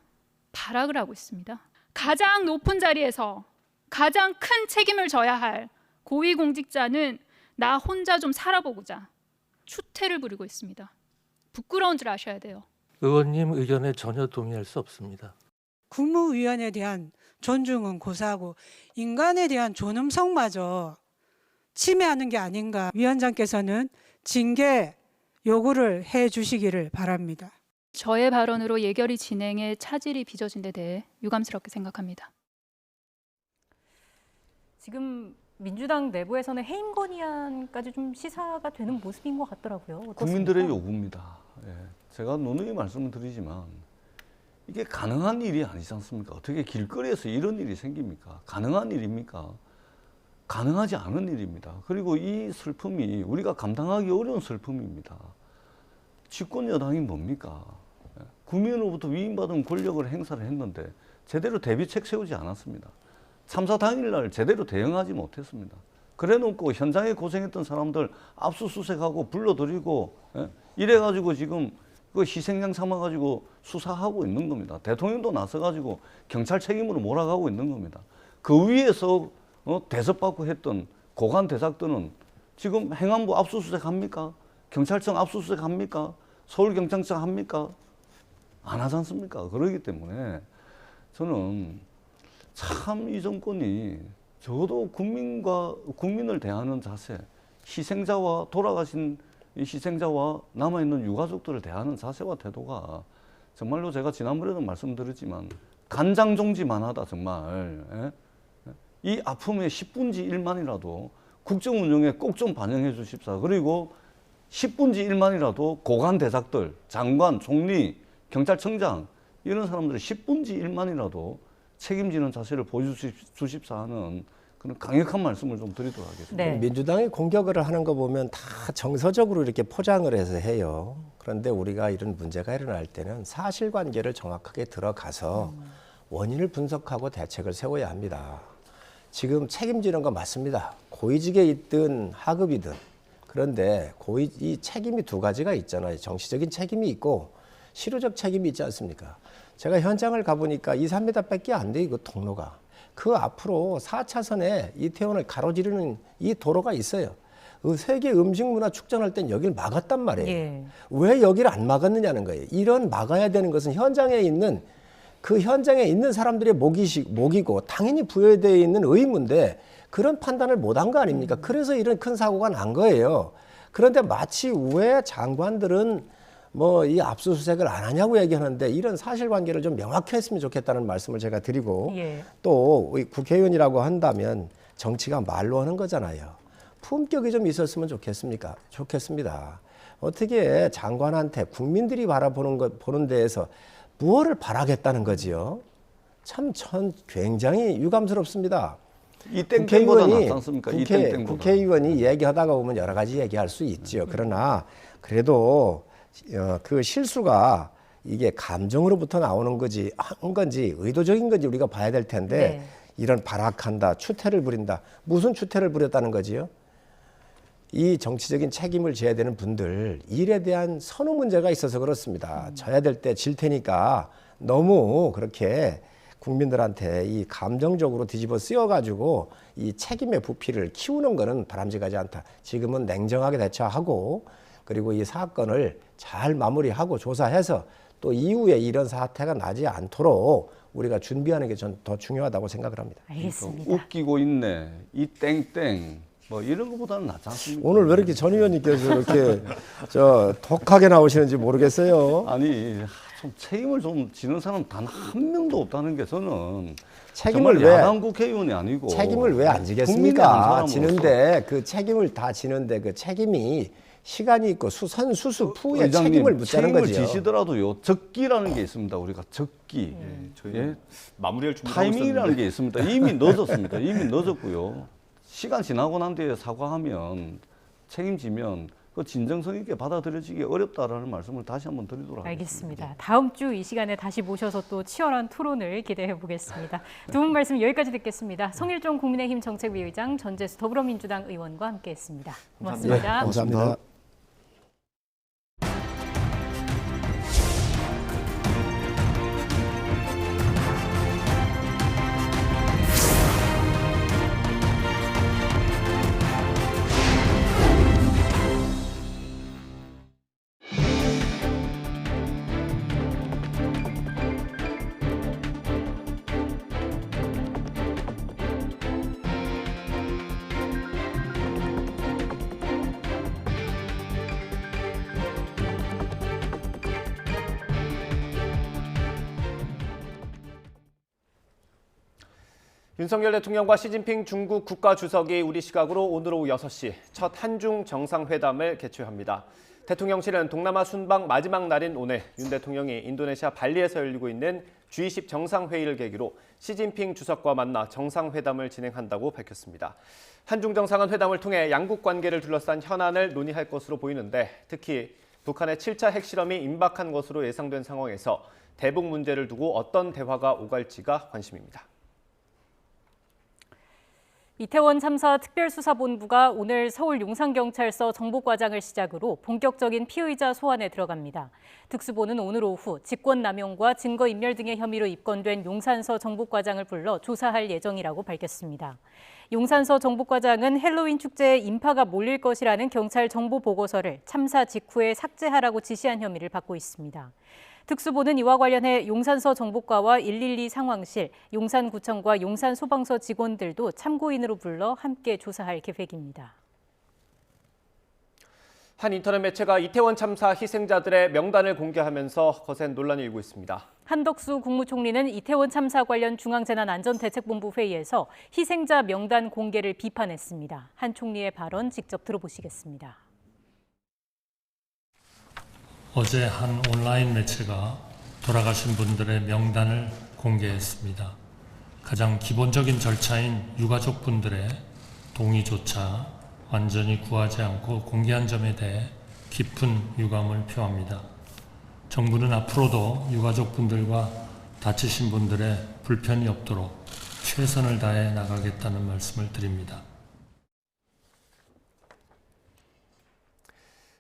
발악을 하고 있습니다. 가장 높은 자리에서 가장 큰 책임을 져야 할 고위공직자는 나 혼자 좀 살아보고자 추태를 부리고 있습니다. 부끄러운 줄 아셔야 돼요. 의원님 의견에 전혀 동의할 수 없습니다. 국무위원에 대한 존중은 고사하고 인간에 대한 존엄성마저 침해하는 게 아닌가. 위원장께서는 징계 요구를 해주시기를 바랍니다. 저의 발언으로 예결위 진행에 차질이 빚어진 데 대해 유감스럽게 생각합니다. 지금 민주당 내부에서는 해임 건의안까지 좀 시사가 되는 모습인 것 같더라고요. 어떻습니까? 국민들의 요구입니다. 예. 제가 누누이 말씀을 드리지만 이게 가능한 일이 아니지 않습니까? 어떻게 길거리에서 이런 일이 생깁니까? 가능한 일입니까? 가능하지 않은 일입니다. 그리고 이 슬픔이 우리가 감당하기 어려운 슬픔입니다. 집권 여당이 뭡니까? 국민으로부터 위임받은 권력을 행사를 했는데 제대로 대비책 세우지 않았습니다. 참사 당일날 제대로 대응하지 못했습니다. 그래놓고 현장에 고생했던 사람들 압수수색하고 불러들이고 이래가지고 지금 그 희생양 삼아가지고 수사하고 있는 겁니다. 대통령도 나서가지고 경찰 책임으로 몰아가고 있는 겁니다. 그 위에서 대접받고 했던 고관 대작들은 지금 행안부 압수수색 합니까? 경찰청 압수수색 합니까? 서울경찰청 합니까? 안 하지 않습니까? 그러기 때문에 저는 참 이 정권이 적어도 국민을 대하는 자세, 희생자와 돌아가신 희생자와 남아있는 유가족들을 대하는 자세와 태도가 정말로 제가 지난번에도 말씀드렸지만 간장종지만 하다 정말 이 아픔의 10분지 1만이라도 국정 운영에 꼭 좀 반영해 주십사. 그리고 10분지 1만이라도 고관 대작들, 장관, 총리, 경찰청장 이런 사람들의 10분지 1만이라도 책임지는 자세를 보여주십사 하는 그런 강력한 말씀을 좀 드리도록 하겠습니다. 네. 민주당이 공격을 하는 거 보면 다 정서적으로 이렇게 포장을 해서 해요. 그런데 우리가 이런 문제가 일어날 때는 사실관계를 정확하게 들어가서 원인을 분석하고 대책을 세워야 합니다. 지금 책임지는 거 맞습니다. 고위직에 있든 하급이든. 그런데 이 책임이 두 가지가 있잖아요. 정치적인 책임이 있고 실효적 책임이 있지 않습니까? 제가 현장을 가보니까 2, 3m밖에 안 돼, 이거 통로가. 그 앞으로 4차선에 이태원을 가로지르는 이 도로가 있어요. 그 세계 음식문화 축전할 땐 여기를 막았단 말이에요. 예. 왜 여기를 안 막았느냐는 거예요. 이런 막아야 되는 것은 현장에 있는 사람들의 목이고 당연히 부여되어 있는 의무인데 그런 판단을 못한 거 아닙니까? 그래서 이런 큰 사고가 난 거예요. 그런데 마치 왜 장관들은 이 압수수색을 안 하냐고 얘기하는데 이런 사실관계를 좀 명확히 했으면 좋겠다는 말씀을 제가 드리고 또 국회의원이라고 한다면 정치가 말로 하는 거잖아요. 품격이 좀 있었으면 좋겠습니다. 어떻게 장관한테 국민들이 보는 데에서 무엇을 바라겠다는 거지요? 참 굉장히 유감스럽습니다. 이 땡땡보다 낫지 않습니까? 국회의원이 얘기하다가 보면 여러 가지 얘기할 수 있죠. 그러나 그래도 그 실수가 이게 감정으로부터 나오는 건지 의도적인 건지 우리가 봐야 될 텐데 이런 발악한다, 추태를 부린다. 무슨 추태를 부렸다는 거지요? 이 정치적인 책임을 져야 되는 분들 일에 대한 선호 문제가 있어서 그렇습니다. 져야 될 때 질 테니까 너무 그렇게 국민들한테 이 감정적으로 뒤집어 쓰여가지고 이 책임의 부피를 키우는 거는 바람직하지 않다. 지금은 냉정하게 대처하고 그리고 이 사건을 잘 마무리하고 조사해서 또 이후에 이런 사태가 나지 않도록 우리가 준비하는 게 전 더 중요하다고 생각을 합니다. 알겠습니다. 웃기고 있네, 이 땡땡 이런 것보다는 낫지 않습니까? 오늘 왜 이렇게 전 의원님께서 이렇게 독하게 나오시는지 모르겠어요. 아니 좀 책임을 좀 지는 사람 단 한 명도 없다는 게 저는 책임을 야당 국회의원이 아니고 책임을 왜 안 지겠습니까? 지는데 그 책임을 다 지는데 그 책임이 시간이 있고 수수 후에 책임을 묻자는 거죠. 책임을 지시더라도요. 적기라는 게 있습니다. 우리가 적기. 저희 마무리할 준비 타이밍이라는 게 있습니다. 이미 늦었습니다. 이미 늦었고요. 시간 지나고 난 뒤에 사과하면 책임지면 그 진정성 있게 받아들여지기 어렵다라는 말씀을 다시 한번 드리도록 하겠습니다. 알겠습니다. 다음 주 이 시간에 다시 모셔서 또 치열한 토론을 기대해 보겠습니다. 두 분 말씀 여기까지 듣겠습니다. 송일종 국민의힘 정책위의장, 전재수 더불어민주당 의원과 함께했습니다. 고맙습니다. 네, 감사합니다. 윤석열 대통령과 시진핑 중국 국가주석이 우리 시각으로 오늘 오후 6시 첫 한중 정상회담을 개최합니다. 대통령실은 동남아 순방 마지막 날인 오늘 윤 대통령이 인도네시아 발리에서 열리고 있는 G20 정상회의를 계기로 시진핑 주석과 만나 정상회담을 진행한다고 밝혔습니다. 한중 정상은 회담을 통해 양국 관계를 둘러싼 현안을 논의할 것으로 보이는데 특히 북한의 7차 핵실험이 임박한 것으로 예상된 상황에서 대북 문제를 두고 어떤 대화가 오갈지가 관심입니다. 이태원 참사 특별수사본부가 오늘 서울 용산경찰서 정보과장을 시작으로 본격적인 피의자 소환에 들어갑니다. 특수본은 오늘 오후 직권남용과 증거인멸 등의 혐의로 입건된 용산서 정보과장을 불러 조사할 예정이라고 밝혔습니다. 용산서 정보과장은 헬로윈 축제에 인파가 몰릴 것이라는 경찰 정보 보고서를 참사 직후에 삭제하라고 지시한 혐의를 받고 있습니다. 특수본은 이와 관련해 용산서 정보과와 112 상황실, 용산구청과 용산소방서 직원들도 참고인으로 불러 함께 조사할 계획입니다. 한 인터넷 매체가 이태원 참사 희생자들의 명단을 공개하면서 거센 논란이 일고 있습니다. 한덕수 국무총리는 이태원 참사 관련 중앙재난안전대책본부 회의에서 희생자 명단 공개를 비판했습니다. 한 총리의 발언 직접 들어보시겠습니다. 어제 한 온라인 매체가 돌아가신 분들의 명단을 공개했습니다. 가장 기본적인 절차인 유가족분들의 동의조차 완전히 구하지 않고 공개한 점에 대해 깊은 유감을 표합니다. 정부는 앞으로도 유가족분들과 다치신 분들의 불편이 없도록 최선을 다해 나가겠다는 말씀을 드립니다.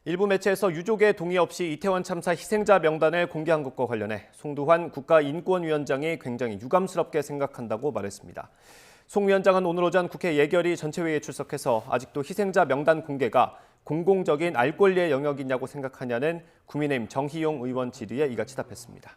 일부 매체에서 유족의 동의 없이 이태원 참사 희생자 명단을 공개한 것과 관련해 송두환 국가인권위원장이 굉장히 유감스럽게 생각한다고 말했습니다. 송 위원장은 오늘 오전 국회 예결위 전체회의에 출석해서 아직도 희생자 명단 공개가 공공적인 알 권리의 영역이냐고 생각하냐는 국민의힘 정희용 의원 질의에 이같이 답했습니다.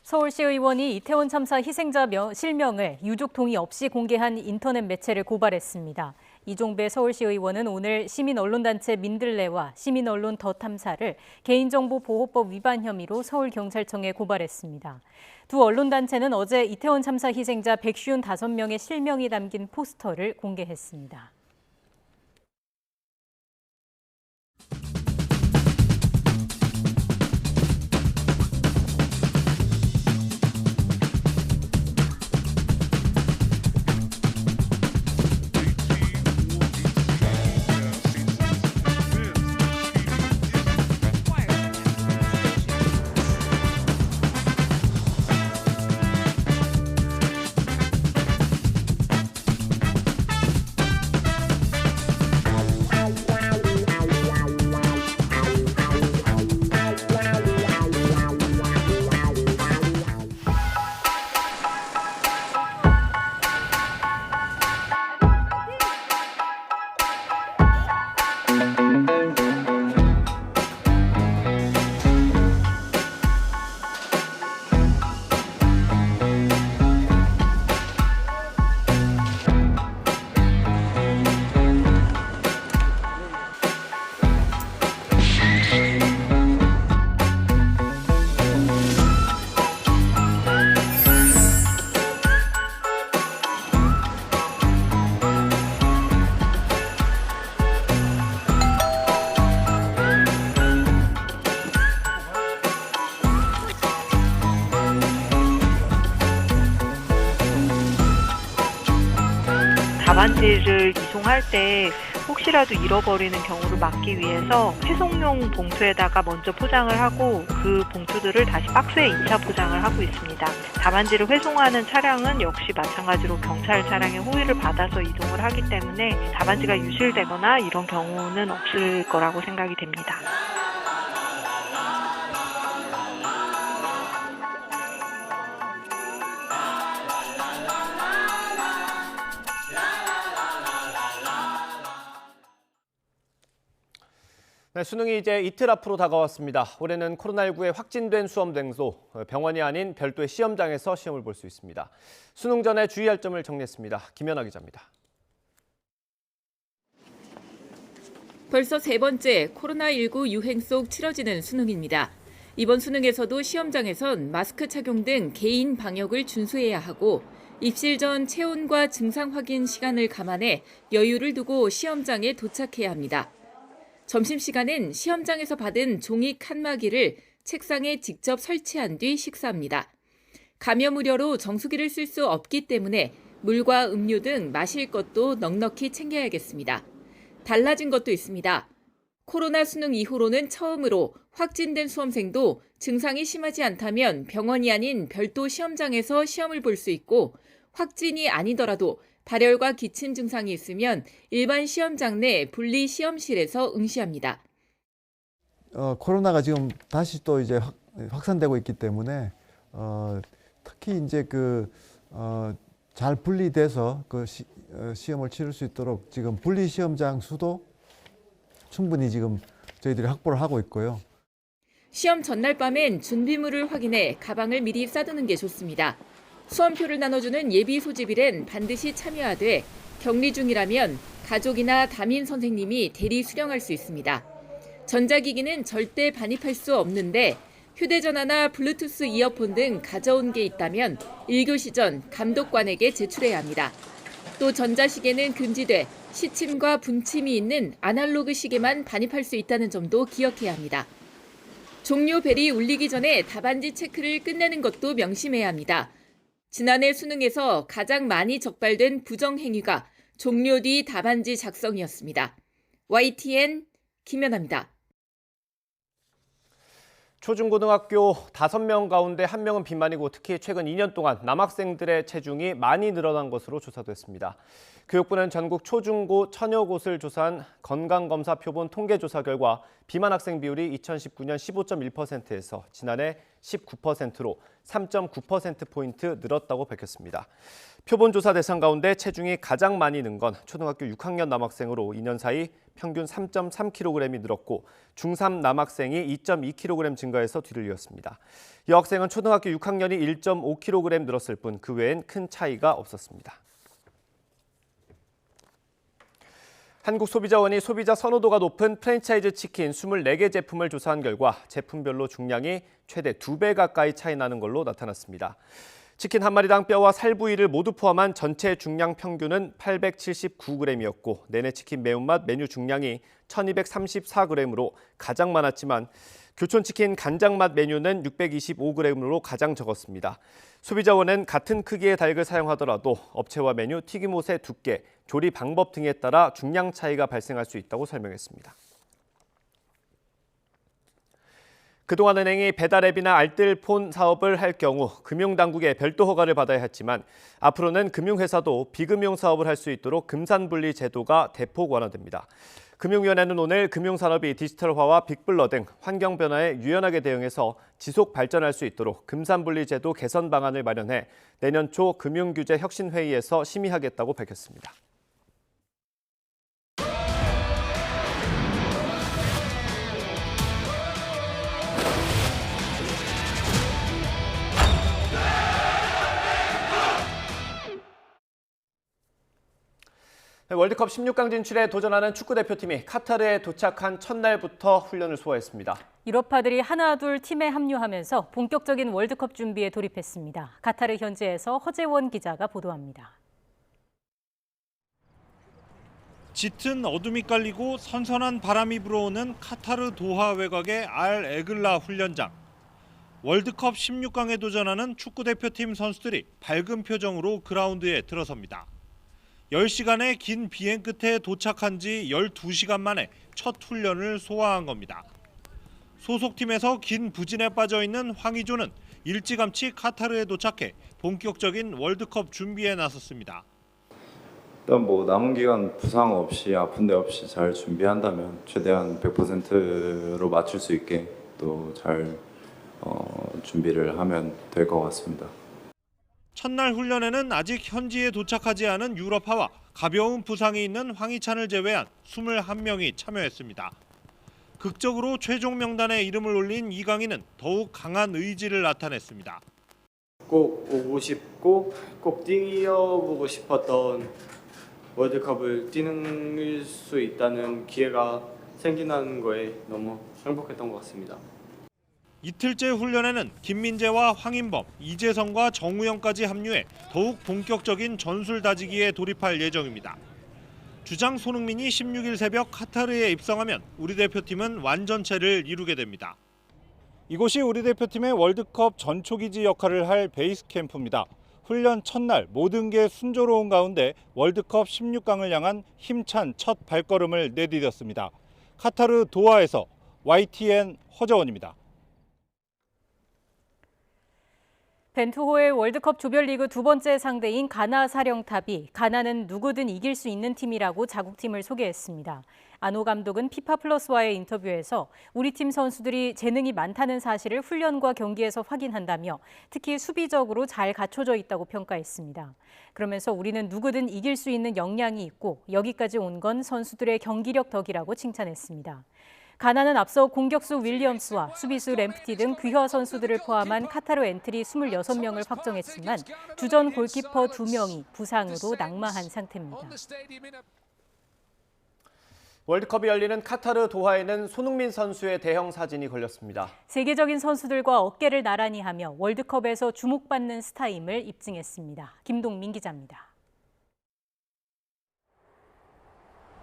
서울시 의원이 이태원 참사 희생자 실명을 유족 동의 없이 공개한 인터넷 매체를 고발했습니다. 이종배 서울시 의원은 오늘 시민언론단체 민들레와 시민언론 더 탐사를 개인정보보호법 위반 혐의로 서울경찰청에 고발했습니다. 두 언론단체는 어제 이태원 참사 희생자 155명의 실명이 담긴 포스터를 공개했습니다. 답안지를 이송할 때 혹시라도 잃어버리는 경우를 막기 위해서 회송용 봉투에다가 먼저 포장을 하고 그 봉투들을 다시 박스에 2차 포장을 하고 있습니다. 답안지를 회송하는 차량은 역시 마찬가지로 경찰 차량의 호의를 받아서 이동을 하기 때문에 답안지가 유실되거나 이런 경우는 없을 거라고 생각이 됩니다. 네, 수능이 이제 이틀 앞으로 다가왔습니다. 올해는 코로나19에 확진된 수험생도 병원이 아닌 별도의 시험장에서 시험을 볼 수 있습니다. 수능 전에 주의할 점을 정리했습니다. 김연아 기자입니다. 벌써 세 번째 코로나19 유행 속 치러지는 수능입니다. 이번 수능에서도 시험장에선 마스크 착용 등 개인 방역을 준수해야 하고 입실 전 체온과 증상 확인 시간을 감안해 여유를 두고 시험장에 도착해야 합니다. 점심시간엔 시험장에서 받은 종이 칸막이를 책상에 직접 설치한 뒤 식사합니다. 감염 우려로 정수기를 쓸 수 없기 때문에 물과 음료 등 마실 것도 넉넉히 챙겨야겠습니다. 달라진 것도 있습니다. 코로나 수능 이후로는 처음으로 확진된 수험생도 증상이 심하지 않다면 병원이 아닌 별도 시험장에서 시험을 볼 수 있고 확진이 아니더라도 발열과 기침 증상이 있으면 일반 시험장 내 분리 시험실에서 응시합니다. 코로나가 지금 다시 또 이제 확산되고 있기 때문에 특히 이제 잘 분리돼서 시험을 치를 수 있도록 지금 분리 시험장 수도 충분히 지금 저희들이 확보를 하고 있고요. 시험 전날 밤엔 준비물을 확인해 가방을 미리 싸두는 게 좋습니다. 수험표를 나눠주는 예비 소집일엔 반드시 참여하되 격리 중이라면 가족이나 담임 선생님이 대리 수령할 수 있습니다. 전자기기는 절대 반입할 수 없는데 휴대전화나 블루투스 이어폰 등 가져온 게 있다면 1교시 전 감독관에게 제출해야 합니다. 또 전자시계는 금지돼 시침과 분침이 있는 아날로그 시계만 반입할 수 있다는 점도 기억해야 합니다. 종료 벨이 울리기 전에 답안지 체크를 끝내는 것도 명심해야 합니다. 지난해 수능에서 가장 많이 적발된 부정행위가 종료 뒤 답안지 작성이었습니다. YTN 김연아입니다. 초중고등학교 5명 가운데 1명은 비만이고 특히 최근 2년 동안 남학생들의 체중이 많이 늘어난 것으로 조사됐습니다. 교육부는 전국 초중고 1000여 곳을 조사한 건강검사 표본 통계조사 결과 비만 학생 비율이 2019년 15.1%에서 지난해 19%로 3.9%포인트 늘었다고 밝혔습니다. 표본 조사 대상 가운데 체중이 가장 많이 는 건 초등학교 6학년 남학생으로 2년 사이 평균 3.3kg이 늘었고 중3 남학생이 2.2kg 증가해서 뒤를 이었습니다. 여학생은 초등학교 6학년이 1.5kg 늘었을 뿐 그 외엔 큰 차이가 없었습니다. 한국소비자원이 소비자 선호도가 높은 프랜차이즈 치킨 24개 제품을 조사한 결과 제품별로 중량이 최대 2배 가까이 차이 나는 걸로 나타났습니다. 치킨 한 마리당 뼈와 살 부위를 모두 포함한 전체 중량 평균은 879g이었고 내내 치킨 매운맛 메뉴 중량이 1234g으로 가장 많았지만 교촌치킨 간장맛 메뉴는 625g으로 가장 적었습니다. 소비자원은 같은 크기의 닭을 사용하더라도 업체와 메뉴, 튀김옷의 두께, 조리 방법 등에 따라 중량 차이가 발생할 수 있다고 설명했습니다. 그동안 은행이 배달앱이나 알뜰폰 사업을 할 경우 금융당국의 별도 허가를 받아야 했지만 앞으로는 금융회사도 비금융 사업을 할 수 있도록 금산분리 제도가 대폭 완화됩니다. 금융위원회는 오늘 금융산업이 디지털화와 빅블러 등 환경 변화에 유연하게 대응해서 지속 발전할 수 있도록 금산분리 제도 개선 방안을 마련해 내년 초 금융규제 혁신회의에서 심의하겠다고 밝혔습니다. 월드컵 16강 진출에 도전하는 축구대표팀이 카타르에 도착한 첫날부터 훈련을 소화했습니다. 유럽파들이 하나둘 팀에 합류하면서 본격적인 월드컵 준비에 돌입했습니다. 카타르 현지에서 허재원 기자가 보도합니다. 짙은 어둠이 깔리고 선선한 바람이 불어오는 카타르 도하 외곽의 알 에글라 훈련장. 월드컵 16강에 도전하는 축구대표팀 선수들이 밝은 표정으로 그라운드에 들어섭니다. 10시간의 긴 비행 끝에 도착한 지 12시간 만에 첫 훈련을 소화한 겁니다. 소속팀에서 긴 부진에 빠져있는 황의조는 일찌감치 카타르에 도착해 본격적인 월드컵 준비에 나섰습니다. 일단 남은 기간 부상 없이 아픈 데 없이 잘 준비한다면 최대한 100%로 맞출 수 있게 또 잘 준비를 하면 될 것 같습니다. 첫날 훈련에는 아직 현지에 도착하지 않은 유럽파와 가벼운 부상이 있는 황희찬을 제외한 21명이 참여했습니다. 극적으로 최종 명단에 이름을 올린 이강인은 더욱 강한 의지를 나타냈습니다. 꼭 오고 싶고 꼭 뛰어보고 싶었던 월드컵을 뛰는 수 있다는 기회가 생긴다는 거에 너무 행복했던 것 같습니다. 이틀째 훈련에는 김민재와 황인범, 이재성과 정우영까지 합류해 더욱 본격적인 전술 다지기에 돌입할 예정입니다. 주장 손흥민이 16일 새벽 카타르에 입성하면 우리 대표팀은 완전체를 이루게 됩니다. 이곳이 우리 대표팀의 월드컵 전초기지 역할을 할 베이스 캠프입니다. 훈련 첫날 모든 게 순조로운 가운데 월드컵 16강을 향한 힘찬 첫 발걸음을 내디뎠습니다. 카타르 도하에서 YTN 허정원입니다. 벤투호의 월드컵 조별리그 두 번째 상대인 가나 사령탑이 가나는 누구든 이길 수 있는 팀이라고 자국팀을 소개했습니다. 아노 감독은 피파 플러스와의 인터뷰에서 우리 팀 선수들이 재능이 많다는 사실을 훈련과 경기에서 확인한다며 특히 수비적으로 잘 갖춰져 있다고 평가했습니다. 그러면서 우리는 누구든 이길 수 있는 역량이 있고 여기까지 온 건 선수들의 경기력 덕이라고 칭찬했습니다. 가나는 앞서 공격수 윌리엄스와 수비수 램프티 등 귀화 선수들을 포함한 카타르 엔트리 26명을 확정했지만 주전 골키퍼 2명이 부상으로 낙마한 상태입니다. 월드컵이 열리는 카타르 도하에는 손흥민 선수의 대형 사진이 걸렸습니다. 세계적인 선수들과 어깨를 나란히 하며 월드컵에서 주목받는 스타임을 입증했습니다. 김동민 기자입니다.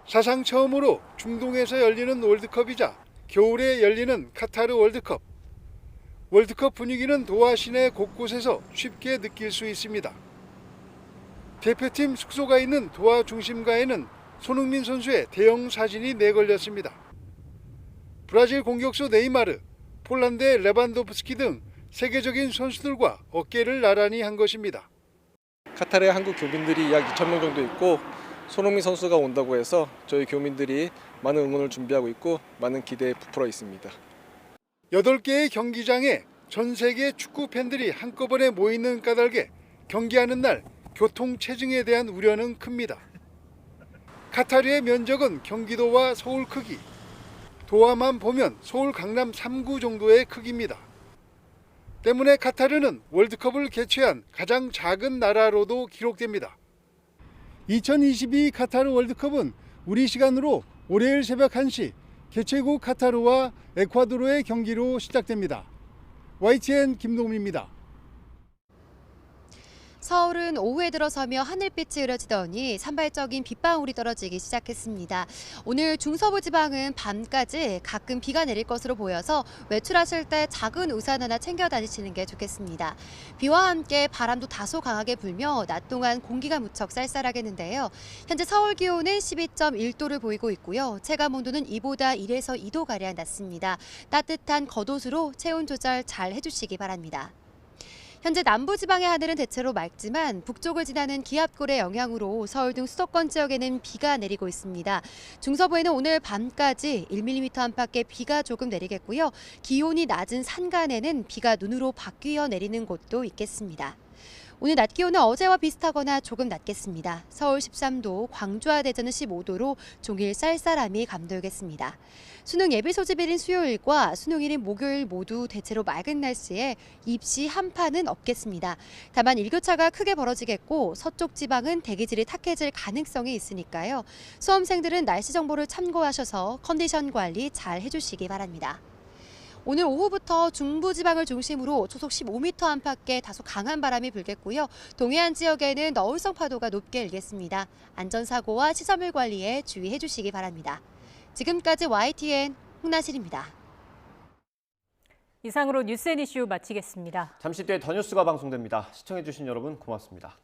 사상 처음으로 중동에서 열리는 월드컵이자 겨울에 열리는 카타르 월드컵. 월드컵 분위기는 도하 시내 곳곳에서 쉽게 느낄 수 있습니다. 대표팀 숙소가 있는 도하 중심가에는 손흥민 선수의 대형 사진이 내걸렸습니다. 브라질 공격수 네이마르, 폴란드의 레반도프스키 등 세계적인 선수들과 어깨를 나란히 한 것입니다. 카타르에 한국 교민들이 약 2,000명 정도 있고 손흥민 선수가 온다고 해서 저희 교민들이 많은 응원을 준비하고 있고 많은 기대에 부풀어 있습니다. 8개의 경기장에 전 세계 축구 팬들이 한꺼번에 모이는 까닭에 경기하는 날 교통 체증에 대한 우려는 큽니다. 카타르의 면적은 경기도와 서울 크기, 도하만 보면 서울 강남 3구 정도의 크기입니다. 때문에 카타르는 월드컵을 개최한 가장 작은 나라로도 기록됩니다. 2022 카타르 월드컵은 우리 시간으로 월요일 새벽 1시 개최국 카타르와 에콰도르의 경기로 시작됩니다. YTN 김동민입니다. 서울은 오후에 들어서며 하늘빛이 흐려지더니 산발적인 빗방울이 떨어지기 시작했습니다. 오늘 중서부 지방은 밤까지 가끔 비가 내릴 것으로 보여서 외출하실 때 작은 우산 하나 챙겨 다니시는 게 좋겠습니다. 비와 함께 바람도 다소 강하게 불며 낮 동안 공기가 무척 쌀쌀하겠는데요. 현재 서울 기온은 12.1도를 보이고 있고요. 체감 온도는 이보다 1에서 2도가량 낮습니다. 따뜻한 겉옷으로 체온 조절 잘 해주시기 바랍니다. 현재 남부지방의 하늘은 대체로 맑지만 북쪽을 지나는 기압골의 영향으로 서울 등 수도권 지역에는 비가 내리고 있습니다. 중서부에는 오늘 밤까지 1mm 안팎의 비가 조금 내리겠고요. 기온이 낮은 산간에는 비가 눈으로 바뀌어 내리는 곳도 있겠습니다. 오늘 낮 기온은 어제와 비슷하거나 조금 낮겠습니다. 서울 13도, 광주와 대전은 15도로 종일 쌀쌀함이 감돌겠습니다. 수능 예비 소집일인 수요일과 수능일인 목요일 모두 대체로 맑은 날씨에 입시 한파는 없겠습니다. 다만 일교차가 크게 벌어지겠고 서쪽 지방은 대기질이 탁해질 가능성이 있으니까요. 수험생들은 날씨 정보를 참고하셔서 컨디션 관리 잘 해주시기 바랍니다. 오늘 오후부터 중부지방을 중심으로 초속 15m 안팎의 다소 강한 바람이 불겠고요. 동해안 지역에는 너울성 파도가 높게 일겠습니다. 안전사고와 시설물 관리에 주의해 주시기 바랍니다. 지금까지 YTN 홍나실입니다. 이상으로 뉴스앤이슈 마치겠습니다. 잠시 뒤에 더 뉴스가 방송됩니다. 시청해주신 여러분 고맙습니다.